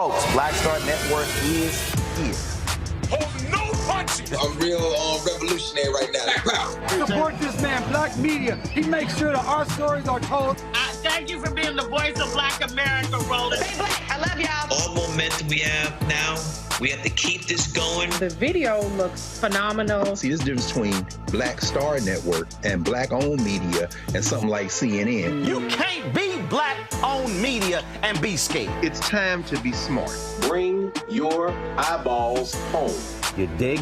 Folks, Black Star Network is here. Hold no punches. I'm real revolutionary right now. Support this man, Black Media. He makes sure that our stories are told. Thank you for being the voice of Black America, Roland. Stay black. I love y'all. All momentum we have now, we have to keep this going. The video looks phenomenal. See, there's a difference between Black Star Network and Black-owned media and something like CNN. You can't be Black-owned media and be scared. It's time to be smart. Bring your eyeballs home. You dig?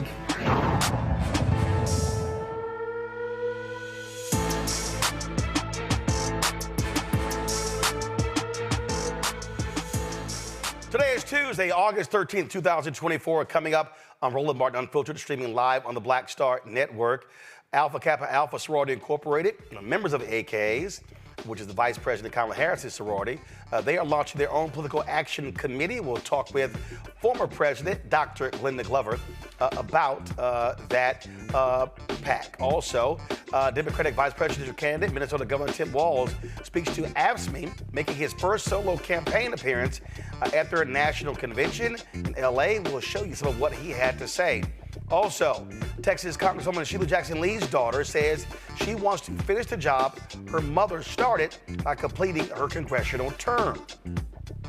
Today is Tuesday, August 13th, 2024. Coming up on Roland Martin Unfiltered, streaming live on the Black Star Network. Kappa Alpha Sorority Incorporated, members of the AKAs, which is the Vice President Kamala Harris' sorority, they are launching their own political action committee. We'll talk with former President Dr. Glenda Glover about that PAC. Also, Democratic Vice Presidential candidate, Minnesota Governor Tim Walz, speaks to AFSCME, making his first solo campaign appearance at their national convention in L.A. We'll show you some of what he had to say. Also, Texas Congresswoman Shelia Jackson Lee's daughter says she wants to finish the job her mother started by completing her congressional term.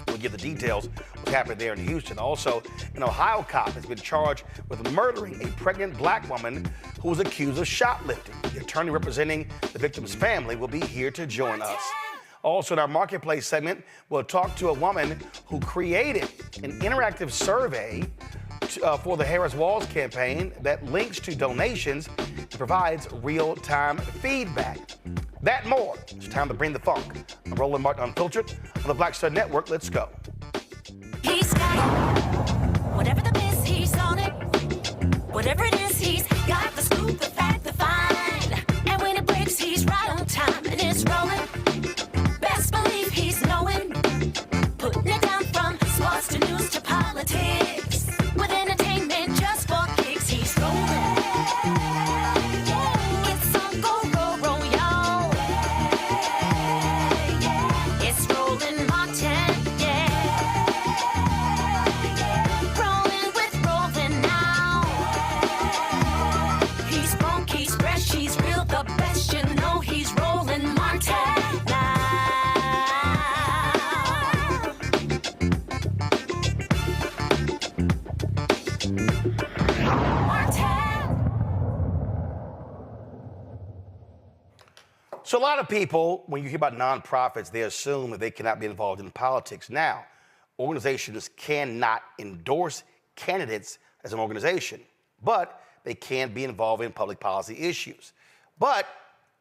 We'll give the details of what's happening there in Houston. Also, an Ohio cop has been charged with murdering a pregnant Black woman who was accused of shoplifting. The attorney representing the victim's family will be here to join us. Also, in our Marketplace segment, we'll talk to a woman who created an interactive survey for the Harris-Walz campaign that links to donations and provides real-time feedback. That more. It's time to bring the funk. I'm Roland Martin Unfiltered on the Black Star Network. Let's go. He's got whatever the miss, he's on it. Whatever it is, he's got the scoop, the fact, the find. And when it breaks, he's right on time and it's rolling. Best believe he's knowing. Putting it down from sports to news to politics. With entertainment just for kicks, he's rolling. It's on go, roll, y'all. It's Roland Martin, yeah. Rolling with Roland now. He's funky, he's fresh, he's real, the best, you know he's Roland Martin now. So a lot of people, when you hear about nonprofits, they assume that they cannot be involved in politics. Now, organizations cannot endorse candidates as an organization, but they can be involved in public policy issues. But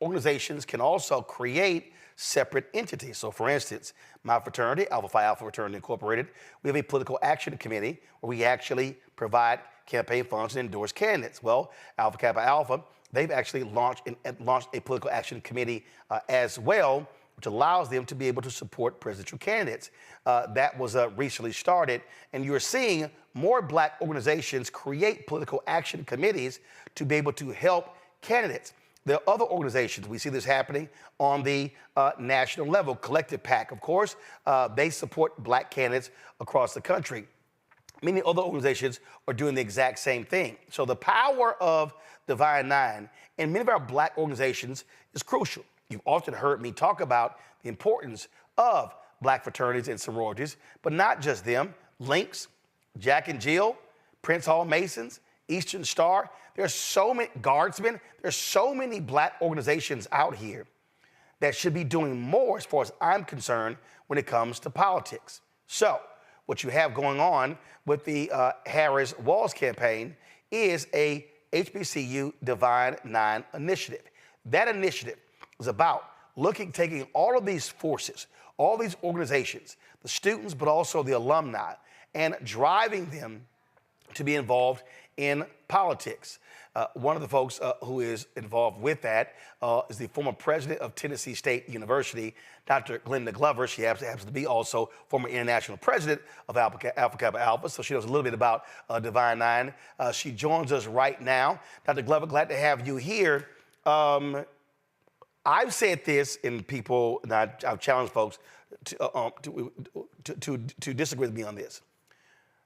organizations can also create separate entities. So for instance, my fraternity, Alpha Phi Alpha Fraternity Incorporated, we have a political action committee where we actually provide campaign funds and endorse candidates. Well, Alpha Kappa Alpha, they've actually launched a political action committee as well, which allows them to be able to support presidential candidates. That was recently started, and you're seeing more Black organizations create political action committees to be able to help candidates. There are other organizations, we see this happening on the national level. Collective PAC, of course, they support Black candidates across the country. Many other organizations are doing the exact same thing. So the power of Divine Nine and many of our Black organizations is crucial. You've often heard me talk about the importance of Black fraternities and sororities, but not just them. Links, Jack and Jill, Prince Hall Masons, Eastern Star. There's so many Guardsmen. There's so many Black organizations out here that should be doing more, as far as I'm concerned, when it comes to politics. So what you have going on with the Harris-Walz campaign is a HBCU Divine Nine initiative. That initiative is about taking all of these forces, all these organizations, the students, but also the alumni, and driving them to be involved in politics. One of the folks who is involved with that is the former president of Tennessee State University, Dr. Glenda Glover. She happens to be also former international president of Alpha Kappa Alpha, so she knows a little bit about Divine Nine. She joins us right now. Dr. Glover, glad to have you here. I've said this, and people, and I've challenged folks to disagree with me on this.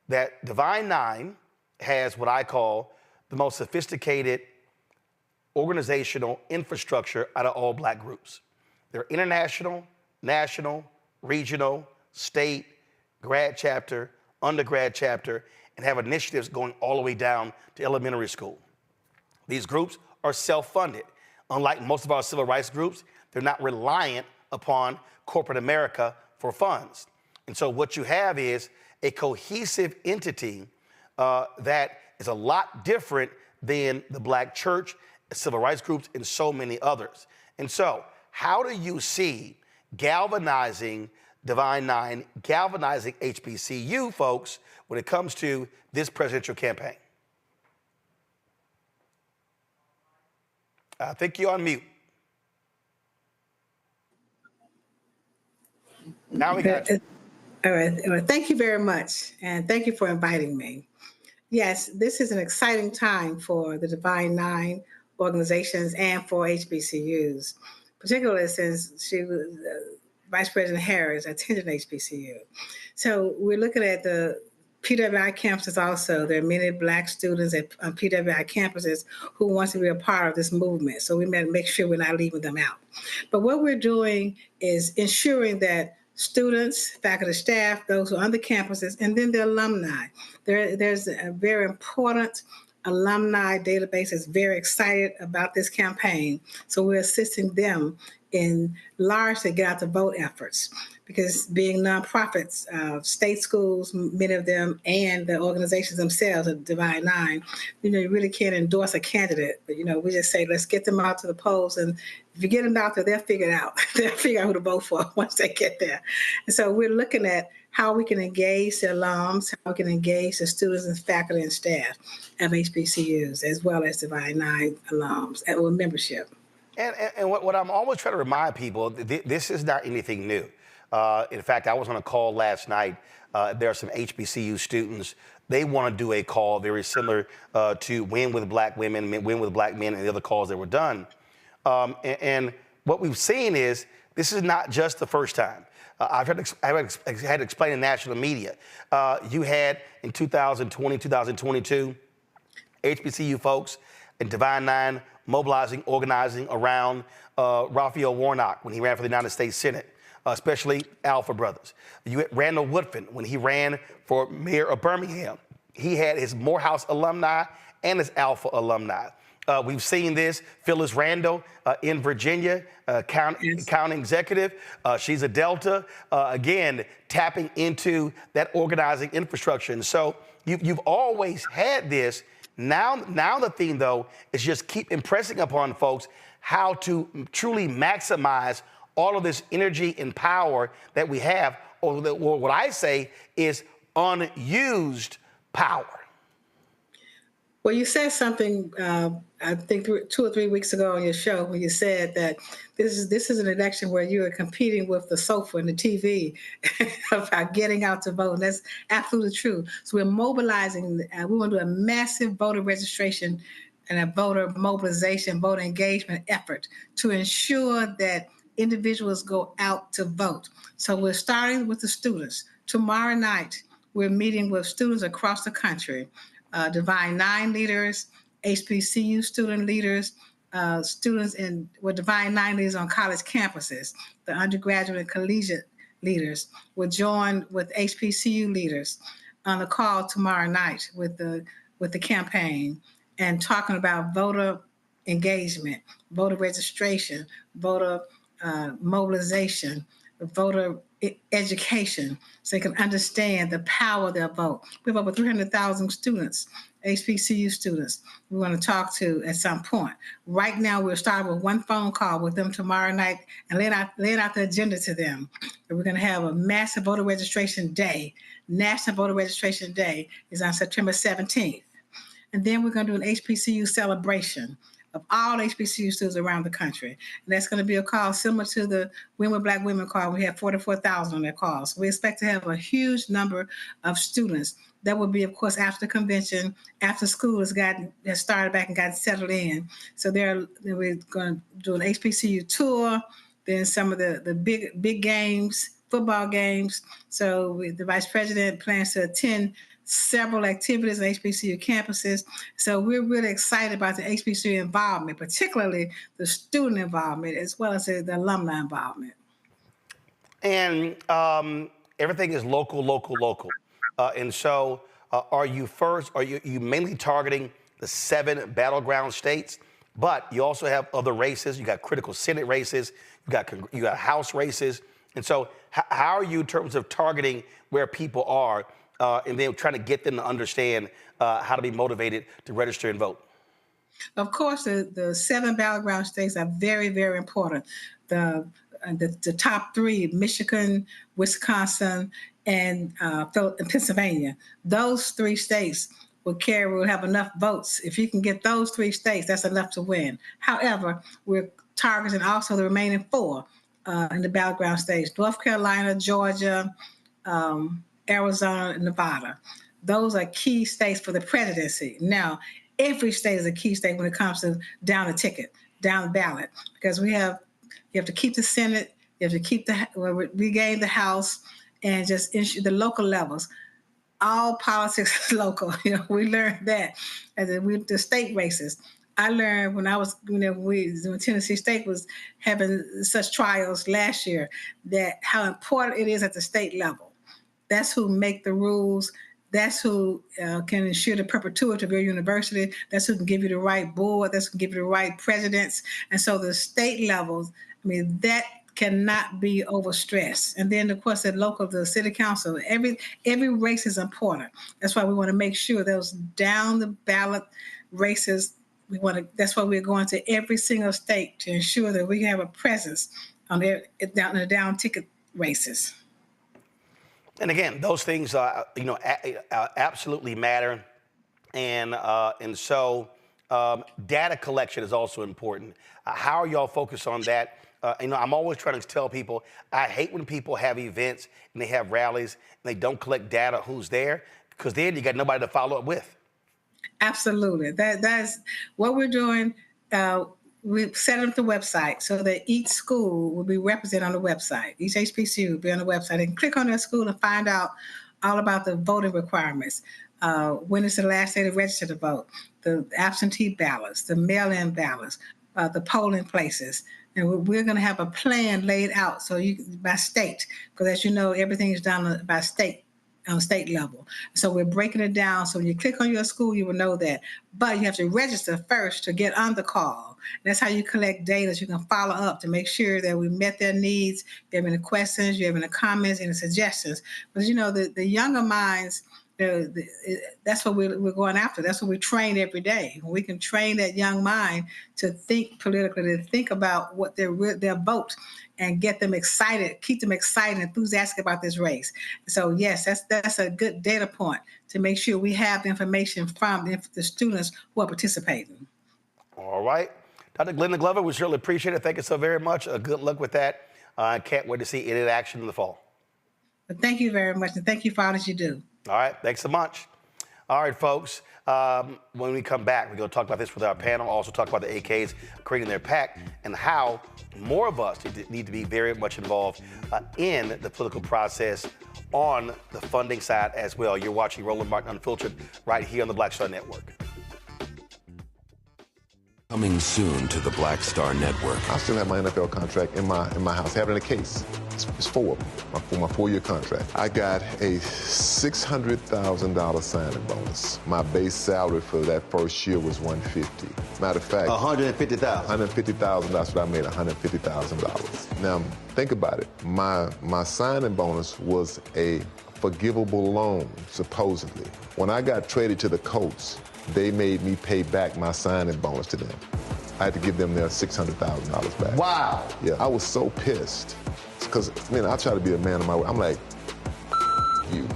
that Divine Nine has what I call the most sophisticated organizational infrastructure out of all black groups. They're international, national, regional, state, grad chapter, undergrad chapter, and have initiatives going all the way down to elementary school. These groups are self-funded. Unlike most of our civil rights groups, they're not reliant upon corporate America for funds. And so what you have is a cohesive entity that is a lot different than the black church, civil rights groups, and so many others. And so how do you see galvanizing Divine Nine, galvanizing HBCU folks when it comes to this presidential campaign? I think you're on mute. Now we got you. All right. Thank you very much. And thank you for inviting me. Yes, this is an exciting time for the Divine Nine organizations and for HBCUs, particularly since Vice President Harris attended HBCU. So we're looking at the PWI campuses also. There are many black students on PWI campuses who want to be a part of this movement. So we make sure we're not leaving them out. But what we're doing is ensuring that students, faculty, staff, those who are on the campuses, and then the alumni. There's a very important alumni database that's very excited about this campaign. So we're assisting them in largely get out the vote efforts, because being nonprofits, state schools, many of them, and the organizations themselves, the Divine Nine, you really can't endorse a candidate, but we just say, let's get them out to the polls, and if you get them out there, they'll figure it out. They'll figure out who to vote for once they get there. And so we're looking at how we can engage the alums, how we can engage the students and faculty and staff of HBCUs, as well as Divine Nine alums with membership. And what I'm always trying to remind people, this is not anything new. In fact, I was on a call last night. There are some HBCU students. They want to do a call very similar to Win with Black Women, Win with Black Men, and the other calls that were done. And what we've seen is this is not just the first time. I've had to explain in national media. You had in 2020, 2022, HBCU folks and Divine Nine mobilizing, organizing around Raphael Warnock when he ran for the United States Senate, especially Alpha Brothers. You had Randall Woodfin when he ran for mayor of Birmingham. He had his Morehouse alumni and his Alpha alumni. We've seen this, Phyllis Randall in Virginia, county executive. She's a Delta, again, tapping into that organizing infrastructure. And so you've always had this. Now the theme, though, is just keep impressing upon folks how to truly maximize all of this energy and power that we have, or what I say is unused power. Well, you said something, I think 2 or 3 weeks ago on your show, when you said that this is an election where you are competing with the sofa and the TV about getting out to vote. And that's absolutely true. So we're mobilizing. We want to do a massive voter registration and a voter mobilization, voter engagement effort to ensure that individuals go out to vote. So we're starting with the students. Tomorrow night, we're meeting with students across the country. Divine Nine leaders, HBCU student leaders, students with Divine Nine leaders on college campuses, the undergraduate and collegiate leaders will join with HBCU leaders on the call tomorrow night with the campaign and talking about voter engagement, voter registration, voter mobilization, voter education, so they can understand the power of their vote. We have over 300,000 students, HBCU students, we want to talk to at some point. Right now, we'll start with one phone call with them tomorrow night and lay out the agenda to them. And we're going to have a massive voter registration day. National Voter Registration Day is on September 17th. And then we're going to do an HBCU celebration of all HBCU students around the country. And that's going to be a call similar to the Win with Black Women call. We have 44,000 on that call. So we expect to have a huge number of students. That will be, of course, after the convention, after school has started back and got settled in. So we're going to do an HBCU tour, then some of the big games football games. So the Vice President plans to attend several activities on HBCU campuses. So we're really excited about the HBCU involvement, particularly the student involvement, as well as the alumni involvement. And everything is local. And so are you mainly targeting the 7 battleground states? But you also have other races. You got critical Senate races. You got House races. And so how are you in terms of targeting where people are and then trying to get them to understand how to be motivated to register and vote? Of course, the 7 battleground states are very, very important. The top 3, Michigan, Wisconsin, and Pennsylvania. Those 3 states will have enough votes. If you can get those 3 states, that's enough to win. However, we're targeting also the remaining 4 in the battleground states: North Carolina, Georgia, Arizona, and Nevada. Those are key states for the presidency. Now, every state is a key state when it comes to down the ticket, down the ballot, because you have to keep the Senate, you have to regain the House, and just ensure the local levels. All politics is local. We learned that, and then the state races. I learned when I was, when Tennessee State was having such trials last year, that how important it is at the state level. That's who make the rules. That's who can ensure the perpetuity of your university. That's who can give you the right board. That's who can give you the right presidents. And so the state levels, that cannot be overstressed. And then, of course, the local, the city council, every race is important. That's why we want to make sure those down the ballot races, that's why we're going to every single state to ensure that we have a presence on the down ticket races. And again, those things, absolutely matter. And so data collection is also important. How are y'all focused on that? I'm always trying to tell people, I hate when people have events and they have rallies and they don't collect data who's there, because then you got nobody to follow up with. Absolutely. That's what we're doing. We've set up the website so that each school will be represented on the website. Each HBCU will be on the website. And click on their school and find out all about the voting requirements. When is the last day to register to vote? The absentee ballots, the mail-in ballots, the polling places. And we're going to have a plan laid out by state, because as you know, everything is done by state, on state level. So we're breaking it down. So when you click on your school, you will know that. But you have to register first to get on the call. And that's how you collect data, so you can follow up to make sure that we met their needs. If you have any questions, you have any comments, any suggestions. But the younger minds, that's what we're going after. That's what we train every day. We can train that young mind to think politically, to think about what their vote, and get them excited, keep them excited, enthusiastic about this race. So yes, that's a good data point to make sure we have the information from the students who are participating. All right. Dr. Glenda Glover, we certainly appreciate it. Thank you so very much. Good luck with that. I can't wait to see it in action in the fall. But thank you very much, and thank you for all that you do. All right, thanks so much. All right, folks, when we come back, we're going to talk about this with our panel, also talk about the AKs creating their PAC and how more of us need to be very much involved in the political process on the funding side as well. You're watching Roland Martin Unfiltered right here on the Black Star Network. Coming soon to the Black Star Network. I still have my NFL contract in my house, having a case. It's 4 of them, for my 4-year contract. I got a $600,000 signing bonus. My base salary for that first year was $150,000. Matter of fact, $150,000. $150,000. That's what I made, $150,000. Now think about it. My signing bonus was a forgivable loan, supposedly. When I got traded to the Colts, they made me pay back my signing bonus to them. I had to give them their $600,000 back. Wow. Yeah, I was so pissed. Because, I try to be a man of my word. I'm like, you,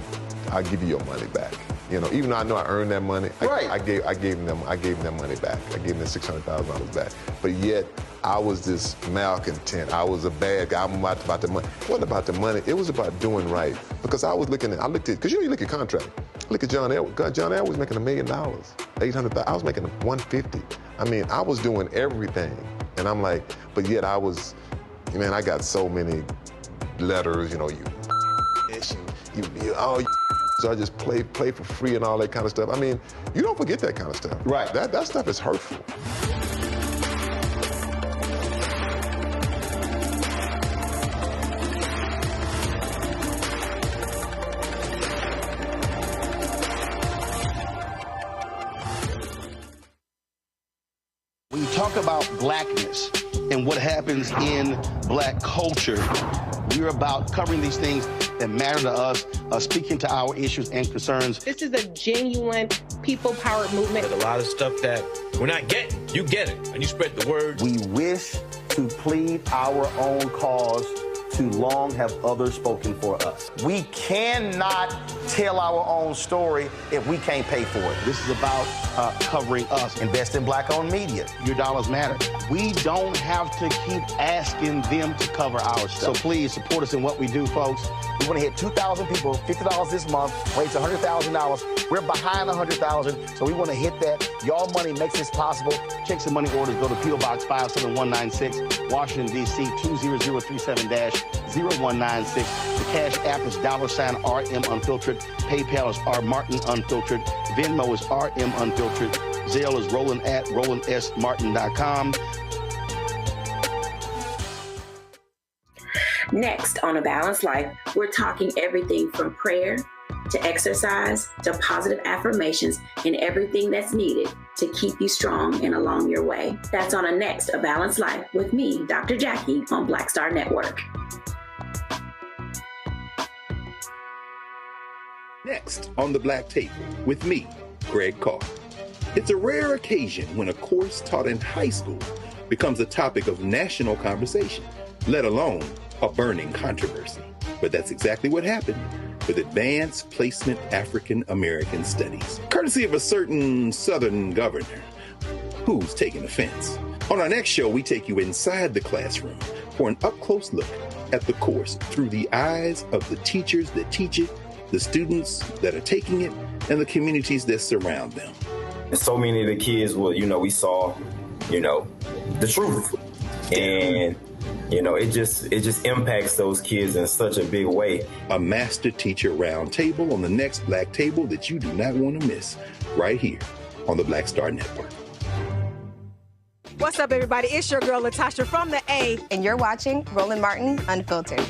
I'll give you your money back. Even though I know I earned that money, right. I gave them their money back. I gave them $600,000 back. But yet, I was this malcontent. I was a bad guy. I'm about the money. It wasn't about the money. It was about doing right. Because I looked at, because you look at contract. Look at John Elway. John Elway was making $1 million, $800,000. I was making $150,000. I was doing everything. And I'm like, but yet I was, I got so many letters, so I just play for free and all that kind of stuff. I mean, you don't forget that kind of stuff. Right. That stuff is hurtful. When you talk about blackness and what happens in black culture, we're about covering these things that matter to us, speaking to our issues and concerns. This is a genuine people-powered movement. There's a lot of stuff that we're not getting. You get it, and you spread the word. We wish to plead our own cause. Too long have others spoken for us. We cannot tell our own story if we can't pay for it. This is about covering us. Invest in black-owned media. Your dollars matter. We don't have to keep asking them to cover our stuff. So please support us in what we do, folks. We want to hit 2,000 people, $50 this month, raise $100,000. We're behind $100,000, so we want to hit that. Y'all money makes this possible. Check some money orders. Go to P.O. Box 57196, Washington, D.C. 20037-0196. The Cash App is $RM Unfiltered. PayPal is R Martin Unfiltered. Venmo is RM Unfiltered. Zelle is roland@rolandsmartin.com. Next on A Balanced Life, we're talking everything from prayer to exercise to positive affirmations and everything that's needed to keep you strong and along your way. That's on a next A Balanced Life with me, Dr. Jackie, on Black Star Network. Next on the Black Table with me, Greg Carr. It's a rare occasion when a course taught in high school becomes a topic of national conversation, let alone a burning controversy. But that's exactly what happened with Advanced Placement African American Studies, courtesy of a certain Southern governor who's taking offense. On our next show, we take you inside the classroom for an up-close look at the course through the eyes of the teachers that teach it, the students that are taking it, and the communities that surround them. And so many of the kids we saw, the truth. And it just impacts those kids in such a big way. A master teacher round table on the next Black Table that you do not want to miss, right here on the Black Star Network. What's up, everybody? It's your girl, Latasha from the A. And you're watching Roland Martin Unfiltered.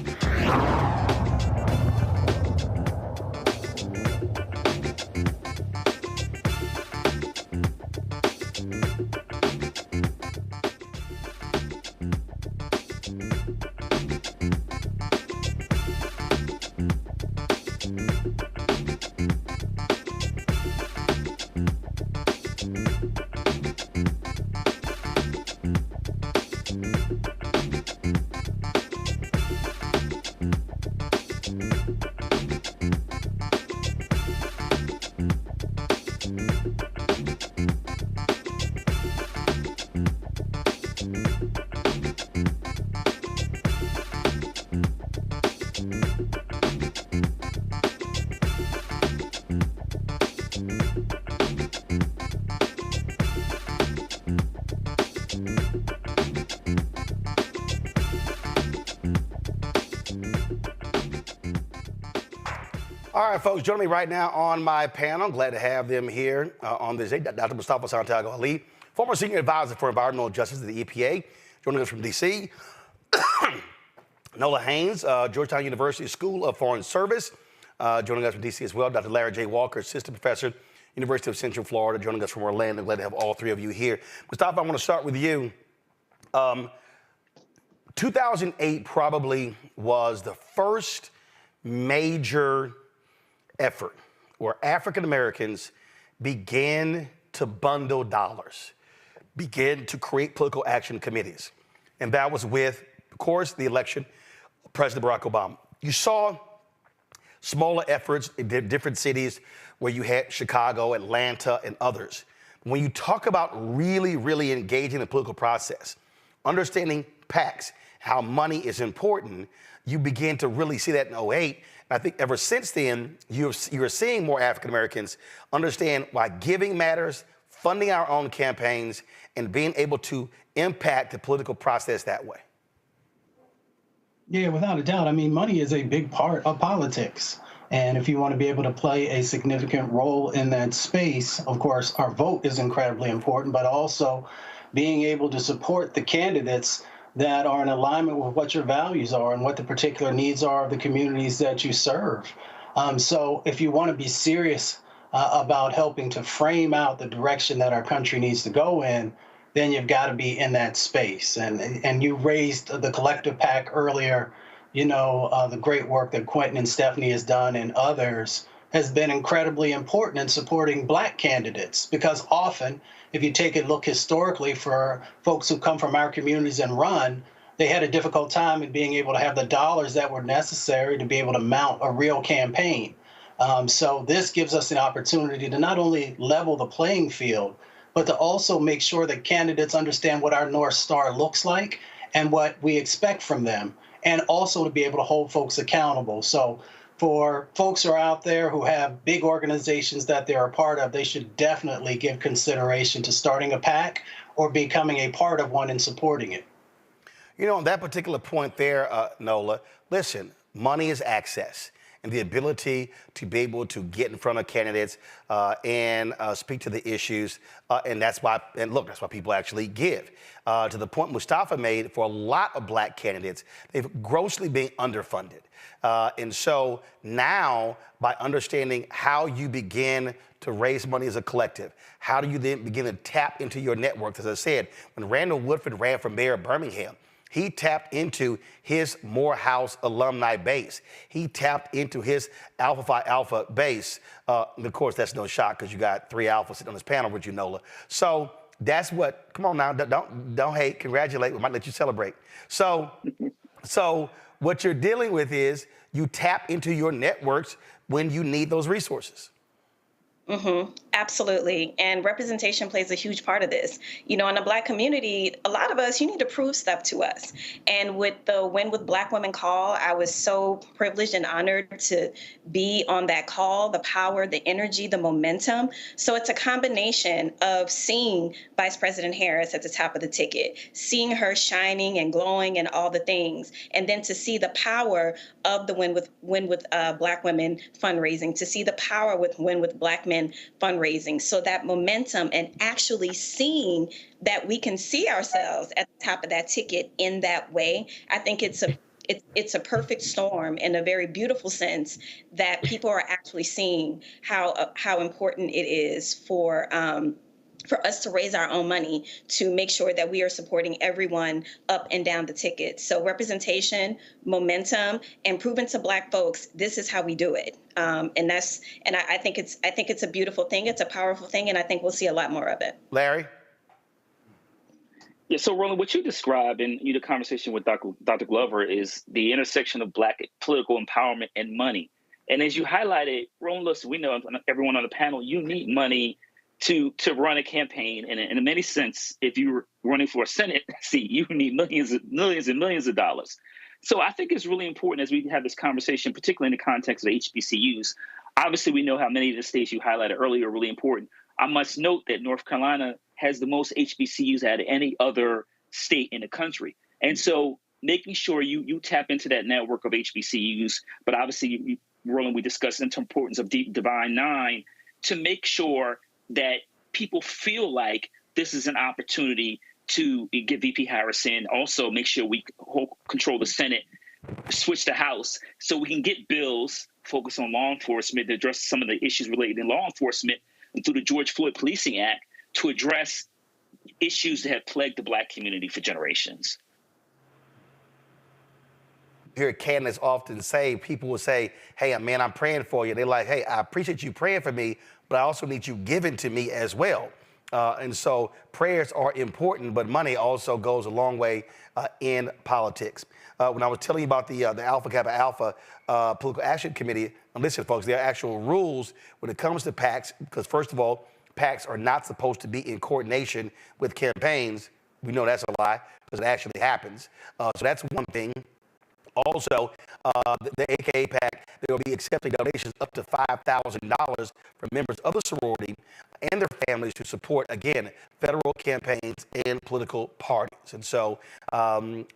All right, folks, joining me right now on my panel. Glad to have them here on this day. Dr. Mustafa Santiago Ali, former senior advisor for environmental justice at the EPA, joining us from D.C. Nola Haynes, Georgetown University School of Foreign Service, joining us from D.C. as well. Dr. Larry J. Walker, assistant professor, University of Central Florida, joining us from Orlando. Glad to have all three of you here. Mustafa, I want to start with you. 2008 probably was the first major effort where African Americans began to bundle dollars, began to create political action committees. And that was with, of course, the election of President Barack Obama. You saw smaller efforts in different cities where you had Chicago, Atlanta, and others. When you talk about really, really engaging the political process, understanding PACs, how money is important, you begin to really see that in 2008. I think ever since then, you're seeing more African Americans understand why giving matters, funding our own campaigns, and being able to impact the political process that way. Yeah, without a doubt. I mean, money is a big part of politics. And if you want to be able to play a significant role in that space, of course, our vote is incredibly important, but also being able to support the candidates that are in alignment with what your values are and what the particular needs are of the communities that you serve. So if you want to be serious about helping to frame out the direction that our country needs to go in, then you've got to be in that space. And you raised the collective PAC earlier. You know, the great work that Quentin and Stephanie has done and others has been incredibly important in supporting Black candidates, because often, if you take a look historically for folks who come from our communities and run, they had a difficult time in being able to have the dollars that were necessary to be able to mount a real campaign. So this gives us an opportunity to not only level the playing field, but to also make sure that candidates understand what our North Star looks like and what we expect from them, and also to be able to hold folks accountable. So for folks who are out there who have big organizations that they're a part of, they should definitely give consideration to starting a PAC or becoming a part of one and supporting it. You know, on that particular point there, Nola, listen, money is access. And the ability to be able to get in front of candidates and speak to the issues. And that's why, and look, that's why people actually give. To the point Mustafa made, for a lot of Black candidates, they've grossly been underfunded. And so now, by understanding how you begin to raise money as a collective, how do you then begin to tap into your networks? As I said, when Randall Woodford ran for mayor of Birmingham, he tapped into his Morehouse alumni base. He tapped into his Alpha Phi Alpha base. And of course, that's no shock because you got 3 alphas sitting on this panel with you, Nola. So that's what, come on now, don't hate, congratulate. We might let you celebrate. So what you're dealing with is you tap into your networks when you need those resources. Absolutely. And representation plays a huge part of this. You know, in the Black community, a lot of us, you need to prove stuff to us. And with the Win with Black Women call, I was so privileged and honored to be on that call, the power, the energy, the momentum. So it's a combination of seeing Vice President Harris at the top of the ticket, seeing her shining and glowing and all the things, and then to see the power of the Win with Black Women fundraising, to see the power with Win with Black Men fundraising. So that momentum and actually seeing that we can see ourselves at the top of that ticket in that way, I think it's a perfect storm in a very beautiful sense that people are actually seeing how important it is for us to raise our own money to make sure that we are supporting everyone up and down the ticket. So representation, momentum, and proving to Black folks, this is how we do it. And I think it's a beautiful thing. It's a powerful thing. And I think we'll see a lot more of it. Larry? Yeah, so Roland, what you described in the conversation with Dr. Glover is the intersection of Black political empowerment and money. And as you highlighted, Roland, listen, we know everyone on the panel, you need money to run a campaign. And in many sense, if you're running for a Senate seat, you need millions and millions of dollars. So I think it's really important as we have this conversation, particularly in the context of HBCUs. Obviously, we know how many of the states you highlighted earlier are really important. I must note that North Carolina has the most HBCUs out of any other state in the country. And so making sure you tap into that network of HBCUs, but obviously, Roland, we discussed the importance of Divine Nine to make sure that people feel like this is an opportunity to get VP Harris in, also make sure we control the Senate, switch the House, so we can get bills focused on law enforcement to address some of the issues related to law enforcement, and through the George Floyd Policing Act to address issues that have plagued the Black community for generations. Hear candidates often say, people will say, hey, man, I'm praying for you. They're like, hey, I appreciate you praying for me, but I also need you giving to me as well. And so prayers are important, but money also goes a long way in politics. When I was telling you about the Alpha Kappa Alpha Political Action Committee, and listen, folks, there are actual rules when it comes to PACs, because first of all, PACs are not supposed to be in coordination with campaigns. We know that's a lie, because it actually happens. So that's one thing. Also, the AKA PAC, they will be accepting donations up to $5,000 from members of the sorority and their families to support, again, federal campaigns and political parties. And so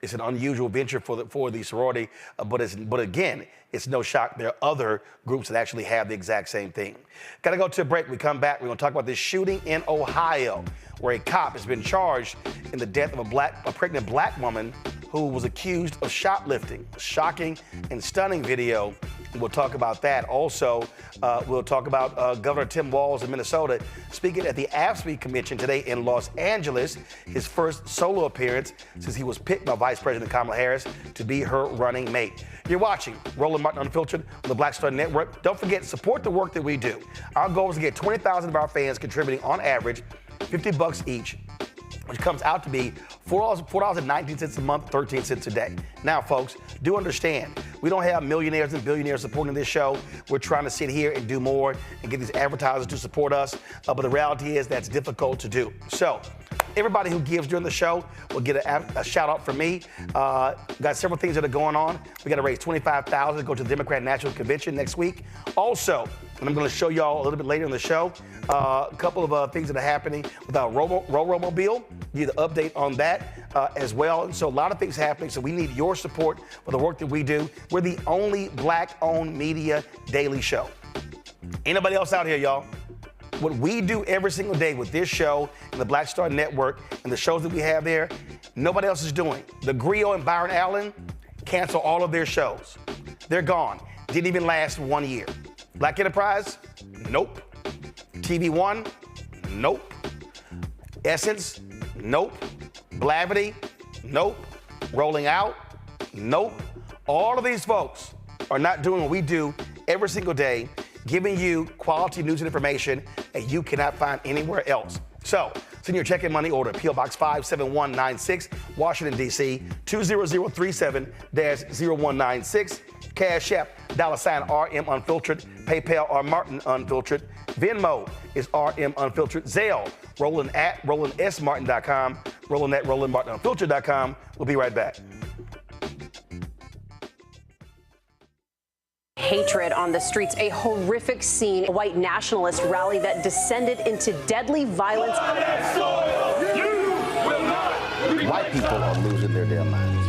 it's an unusual venture for the sorority, but again, it's no shock there are other groups that actually have the exact same thing. Got to go to a break. We come back, we're going to talk about this shooting in Ohio, where a cop has been charged in the death of a pregnant black woman who was accused of shoplifting. Shocking and stunning video. We'll talk about that. Also, we'll talk about Governor Tim Walz of Minnesota speaking at the HBC convention today in Los Angeles, his first solo appearance since he was picked by Vice President Kamala Harris to be her running mate. You're watching Roland Martin Unfiltered on the Black Star Network. Don't forget, support the work that we do. Our goal is to get 20,000 of our fans contributing on average $50 each, which comes out to be $4.19 a month, 13 cents a day. Now, folks, do understand, we don't have millionaires and billionaires supporting this show. We're trying to sit here and do more and get these advertisers to support us, but the reality is that's difficult to do. So, everybody who gives during the show will get a shout out from me. Got several things that are going on. We got to raise $25,000 to go to the Democrat National Convention next week. Also, and I'm going to show y'all a little bit later in the show, a couple of things that are happening with our Robo-Mobile. Need an update on that as well. And so a lot of things happening. So we need your support for the work that we do. We're the only black-owned media daily show. Ain't nobody else out here, y'all. What we do every single day with this show and the Black Star Network and the shows that we have there, nobody else is doing. The Griot and Byron Allen cancel all of their shows. They're gone. Didn't even last 1 year. Black Enterprise? Nope. TV One? Nope. Essence? Nope. Blavity? Nope. Rolling Out? Nope. All of these folks are not doing what we do every single day, giving you quality news and information that you cannot find anywhere else. So, send your check and money order, P.O. Box 57196, Washington, D.C., 20037-0196. Cash App, $RM Unfiltered. PayPal, R Martin Unfiltered. Venmo is RM Unfiltered. Zelle, Roland at RolandSMartin.com. Roland at RolandMartinUnfiltered.com. We'll be right back. Hatred on the streets, a horrific scene, a white nationalist rally that descended into deadly violence. White people are losing their damn minds.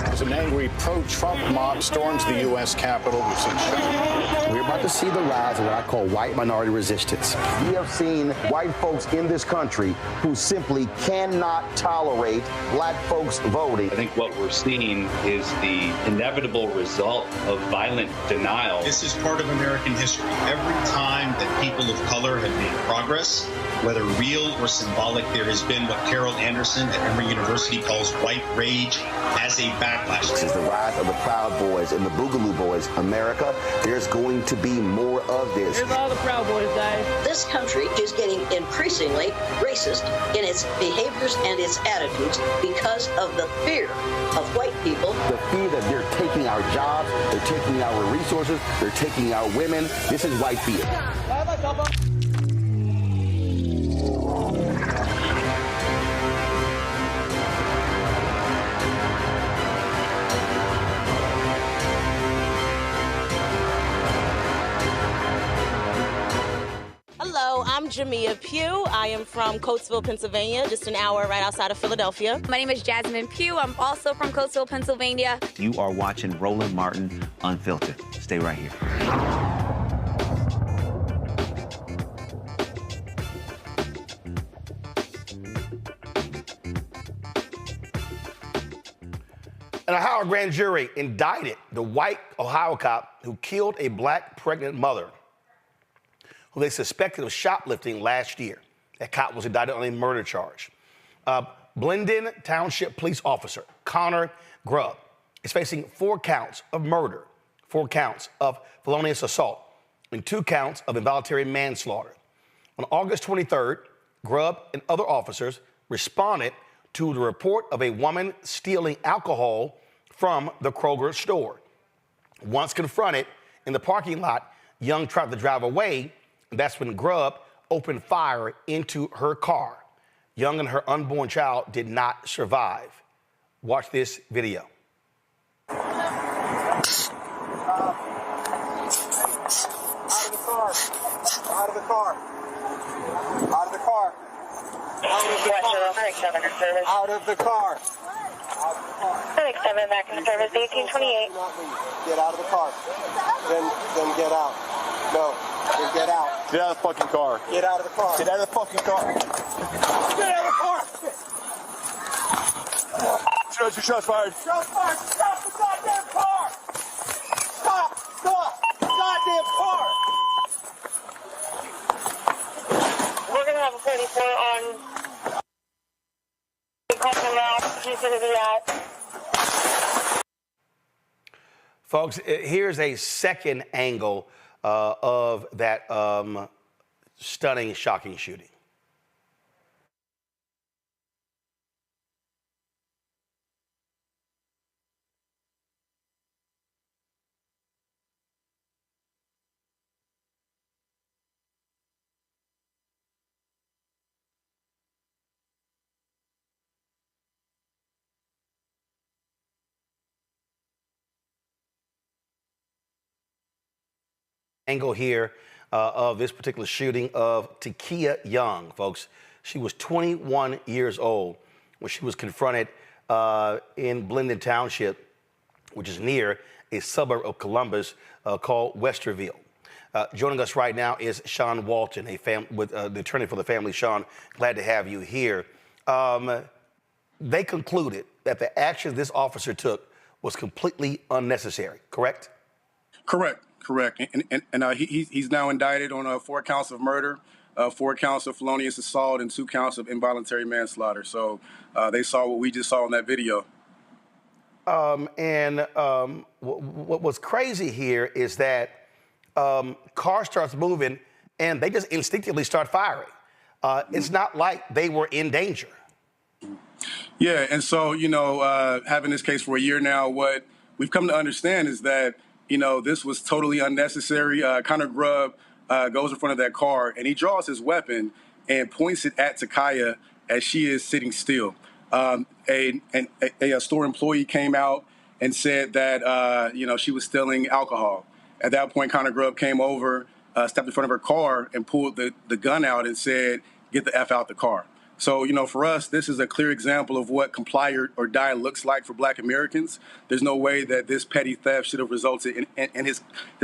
As an angry pro-Trump mob storms the U.S. Capitol, we've seen shooting. We're about to see the rise of what I call white minority resistance. We have seen white folks in this country who simply cannot tolerate black folks voting. I think what we're seeing is the inevitable result of violent denial. This is part of American history. Every time that people of color have made progress, whether real or symbolic, there has been what Carol Anderson at Emory University calls white rage as a backlash. This is the rise of the Proud Boys and the Boogaloo Boys. America, there's going to be more of this. Here's all the Proud Boys, guys. This country is getting increasingly racist in its behaviors and its attitudes because of the fear of white people. The fear that they're taking our jobs, they're taking our resources, they're taking our women. This is white fear. Hello, I'm Jamia Pugh. I am from Coatesville, Pennsylvania, just an hour right outside of Philadelphia. My name is Jasmine Pugh. I'm also from Coatesville, Pennsylvania. You are watching Roland Martin Unfiltered. Stay right here. An Ohio grand jury indicted the white Ohio cop who killed a black pregnant mother who they suspected of shoplifting last year. That cop was indicted on a murder charge. Blendon Township police officer Connor Grubb is facing 4 counts of murder, 4 counts of felonious assault, and 2 counts of involuntary manslaughter. On August 23rd, Grubb and other officers responded to the report of a woman stealing alcohol from the Kroger store. Once confronted in the parking lot, Young tried to drive away. That's when Grubb opened fire into her car. Young and her unborn child did not survive. Watch this video. of the car. Out of the car. Out of the car. Out of the car. Clinic 7 back in service, 1828. Get out of the car. Then get out. No, then get out. Get out of the fucking car. Get out of the car. Get out of the fucking car. Get out of the car. Shots fired. Shots fired. Stop the goddamn car. Stop the goddamn car. We're going to have a 34 on Folks, here's a second angle of that stunning, shocking shooting. Angle here of this particular shooting of Takia Young, folks. She was 21 years old when she was confronted in Glenda Township, which is near a suburb of Columbus called Westerville. Joining us right now is Sean Walton, the attorney for the family. Sean, glad to have you here. They concluded that the action this officer took was completely unnecessary, correct? Correct. And he's now indicted on 4 counts of murder, 4 counts of felonious assault, and 2 counts of involuntary manslaughter. So they saw what we just saw in that video. What was crazy here is that car starts moving and they just instinctively start firing. It's not like they were in danger. Yeah, and so, having this case for a year now, what we've come to understand is that this was totally unnecessary. Connor Grubb goes in front of that car, and he draws his weapon and points it at Takia as she is sitting still. A store employee came out and said that, she was stealing alcohol. At that point, Connor Grubb came over, stepped in front of her car, and pulled the gun out and said, "Get the F out the car." So, for us, this is a clear example of what comply or die looks like for Black Americans. There's no way that this petty theft should have resulted in his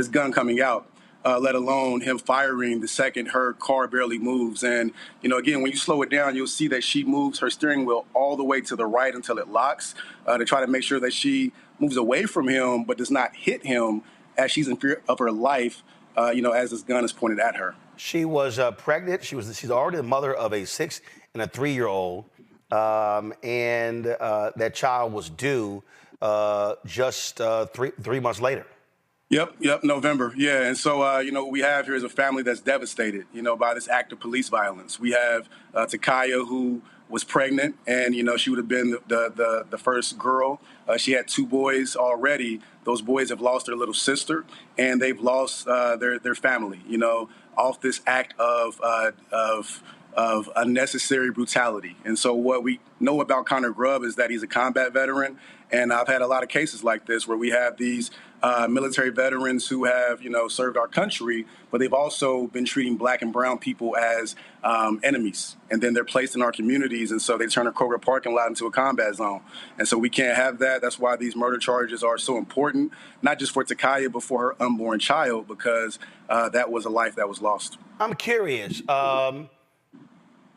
gun coming out, let alone him firing the second her car barely moves. And, again, when you slow it down, you'll see that she moves her steering wheel all the way to the right until it locks to try to make sure that she moves away from him but does not hit him as she's in fear of her life, as this gun is pointed at her. She was pregnant. She's already the mother of a 6- and a 3-year-old, and that child was due just 3 months later. Yep, November. Yeah, and so, what we have here is a family that's devastated, by this act of police violence. We have Takia, who was pregnant, and, she would have been the first girl. She had 2 boys already. Those boys have lost their little sister, and they've lost their family, off this act of unnecessary brutality. And so what we know about Connor Grubb is that he's a combat veteran. And I've had a lot of cases like this where we have these military veterans who have, served our country, but they've also been treating Black and brown people as enemies. And then they're placed in our communities. And so they turn a Kroger parking lot into a combat zone. And so we can't have that. That's why these murder charges are so important, not just for Takia, but for her unborn child, because that was a life that was lost. I'm curious.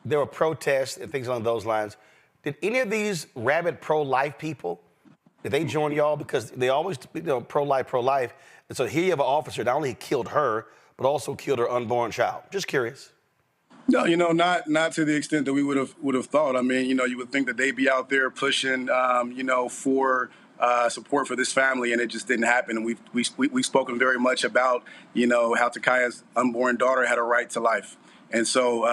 There were protests and things along those lines. Did any of these rabid pro-life people, did they join y'all? Because they always, pro-life. And so here you have an officer not only killed her, but also killed her unborn child. Just curious. No, not to the extent that we would have thought. I mean, you would think that they'd be out there pushing, for support for this family, and it just didn't happen. And we've spoken very much about, how Takia's unborn daughter had a right to life. And so,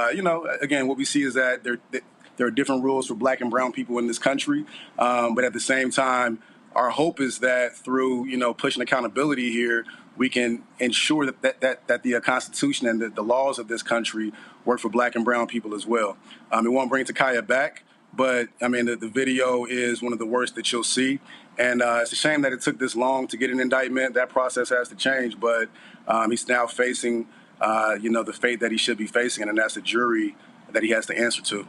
again, what we see is that there are different rules for Black and brown people in this country. But at the same time, our hope is that through, pushing accountability here, we can ensure that the Constitution and the laws of this country work for Black and brown people as well. It won't bring Takia back, but, the video is one of the worst that you'll see. And it's a shame that it took this long to get an indictment. That process has to change. But he's now facing the fate that he should be facing, and that's a jury that he has to answer to.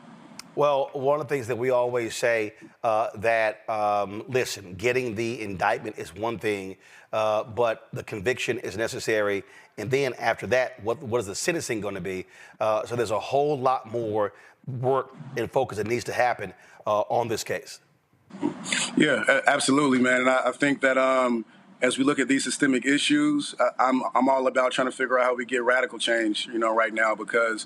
Well, one of the things that we always say listen, getting the indictment is one thing, but the conviction is necessary. And then after that, what is the sentencing going to be? So there's a whole lot more work and focus that needs to happen on this case. Yeah, absolutely, man. And I think that as we look at these systemic issues, I'm all about trying to figure out how we get radical change, right now, because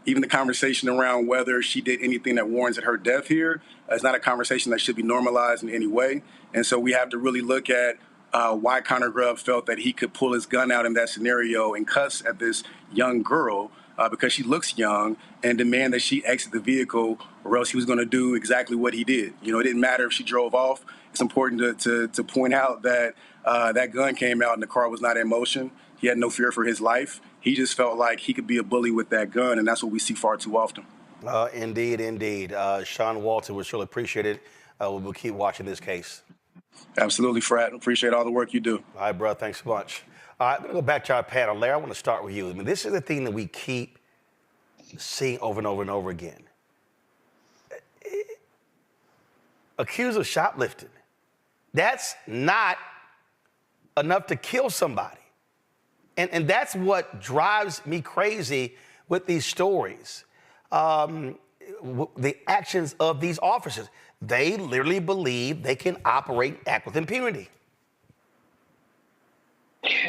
even the conversation around whether she did anything that warrants her death here is not a conversation that should be normalized in any way. And so we have to really look at why Connor Grubb felt that he could pull his gun out in that scenario and cuss at this young girl because she looks young, and demand that she exit the vehicle, or else he was going to do exactly what he did. It didn't matter if she drove off. It's important to point out that that gun came out and the car was not in motion. He had no fear for his life. He just felt like he could be a bully with that gun, and that's what we see far too often. Indeed. Sean Walton, we surely appreciate it. We'll keep watching this case. Absolutely, Frat. Appreciate all the work you do. All right, bro. Thanks so much. All right, I'm going to go back to our panel. Larry, I want to start with you. This is the thing that we keep seeing over and over and over again. Accused of shoplifting. That's not enough to kill somebody. And that's what drives me crazy with these stories. The actions of these officers. They literally believe they can operate and act with impunity.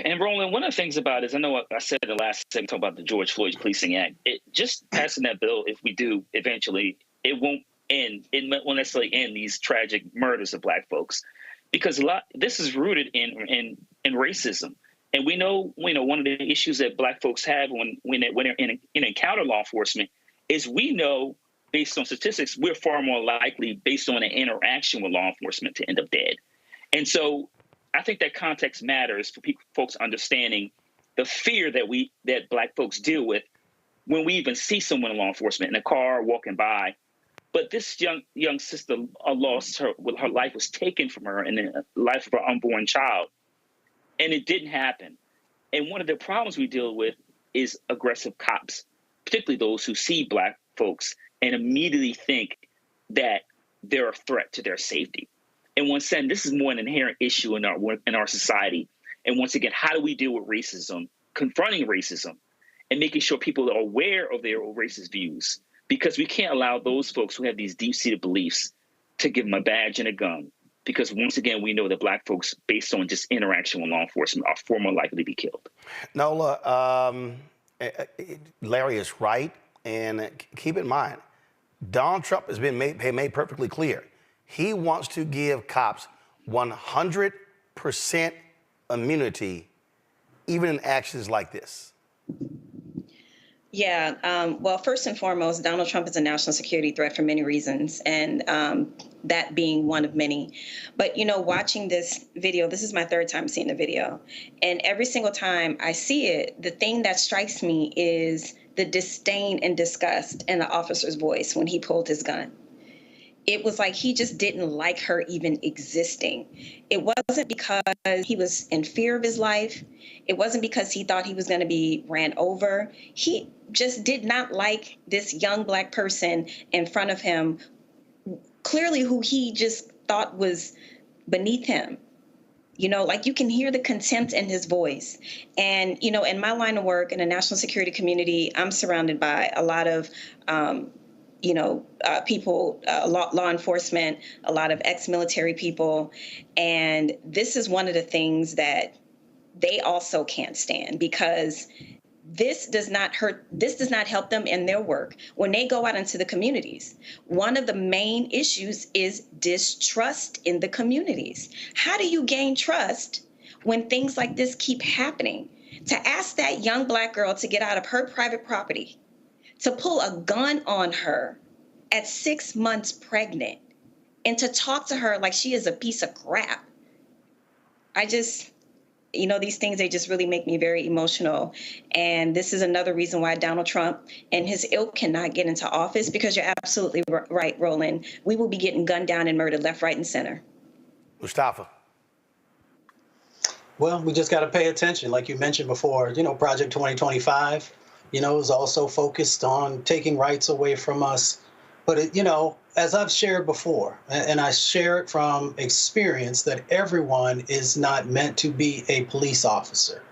And Roland, one of the things about it is, I know I said the last segment about the George Floyd Policing Act. Just passing that bill, if we do eventually, it won't end. It won't necessarily end these tragic murders of Black folks, because this is rooted in racism. And we know one of the issues that Black folks have when they're encounter law enforcement is, we know, based on statistics, we're far more likely, based on an interaction with law enforcement, to end up dead. And so I think that context matters for folks understanding the fear that Black folks deal with when we even see someone in law enforcement in a car walking by. But this young sister lost her life was taken from her, and the life of her unborn child. And it didn't happen. And one of the problems we deal with is aggressive cops, particularly those who see Black folks and immediately think that they're a threat to their safety. And once again, this is more an inherent issue in our society. And once again, how do we deal with racism, confronting racism, and making sure people are aware of their racist views? Because we can't allow those folks who have these deep-seated beliefs to give them a badge and a gun. Because once again, we know that Black folks, based on just interaction with law enforcement, are far more likely to be killed. Nola, Larry is right. And keep in mind, Donald Trump has been made perfectly clear. He wants to give cops 100% immunity, even in actions like this. Yeah, well, first and foremost, Donald Trump is a national security threat for many reasons, and that being one of many. But, watching this video, this is my third time seeing the video, and every single time I see it, the thing that strikes me is the disdain and disgust in the officer's voice when he pulled his gun. It was like he just didn't like her even existing. It wasn't because he was in fear of his life. It wasn't because he thought he was going to be ran over. He just did not like this young Black person in front of him, clearly who he just thought was beneath him. Like you can hear the contempt in his voice. And, in my line of work in the national security community, I'm surrounded by a lot of people, law enforcement, a lot of ex-military people. And this is one of the things that they also can't stand, because this does not help them in their work when they go out into the communities. One of the main issues is distrust in the communities. How do you gain trust when things like this keep happening? To ask that young Black girl to get out of her private property, to pull a gun on her at 6 months pregnant, and to talk to her like she is a piece of crap. These things, they just really make me very emotional. And this is another reason why Donald Trump and his ilk cannot get into office, because you're absolutely right, Roland. We will be getting gunned down and murdered left, right, and center. Mustafa. Well, we just got to pay attention. Like you mentioned before, Project 2025, is also focused on taking rights away from us. But, as I've shared before, and I share it from experience, that everyone is not meant to be a police officer.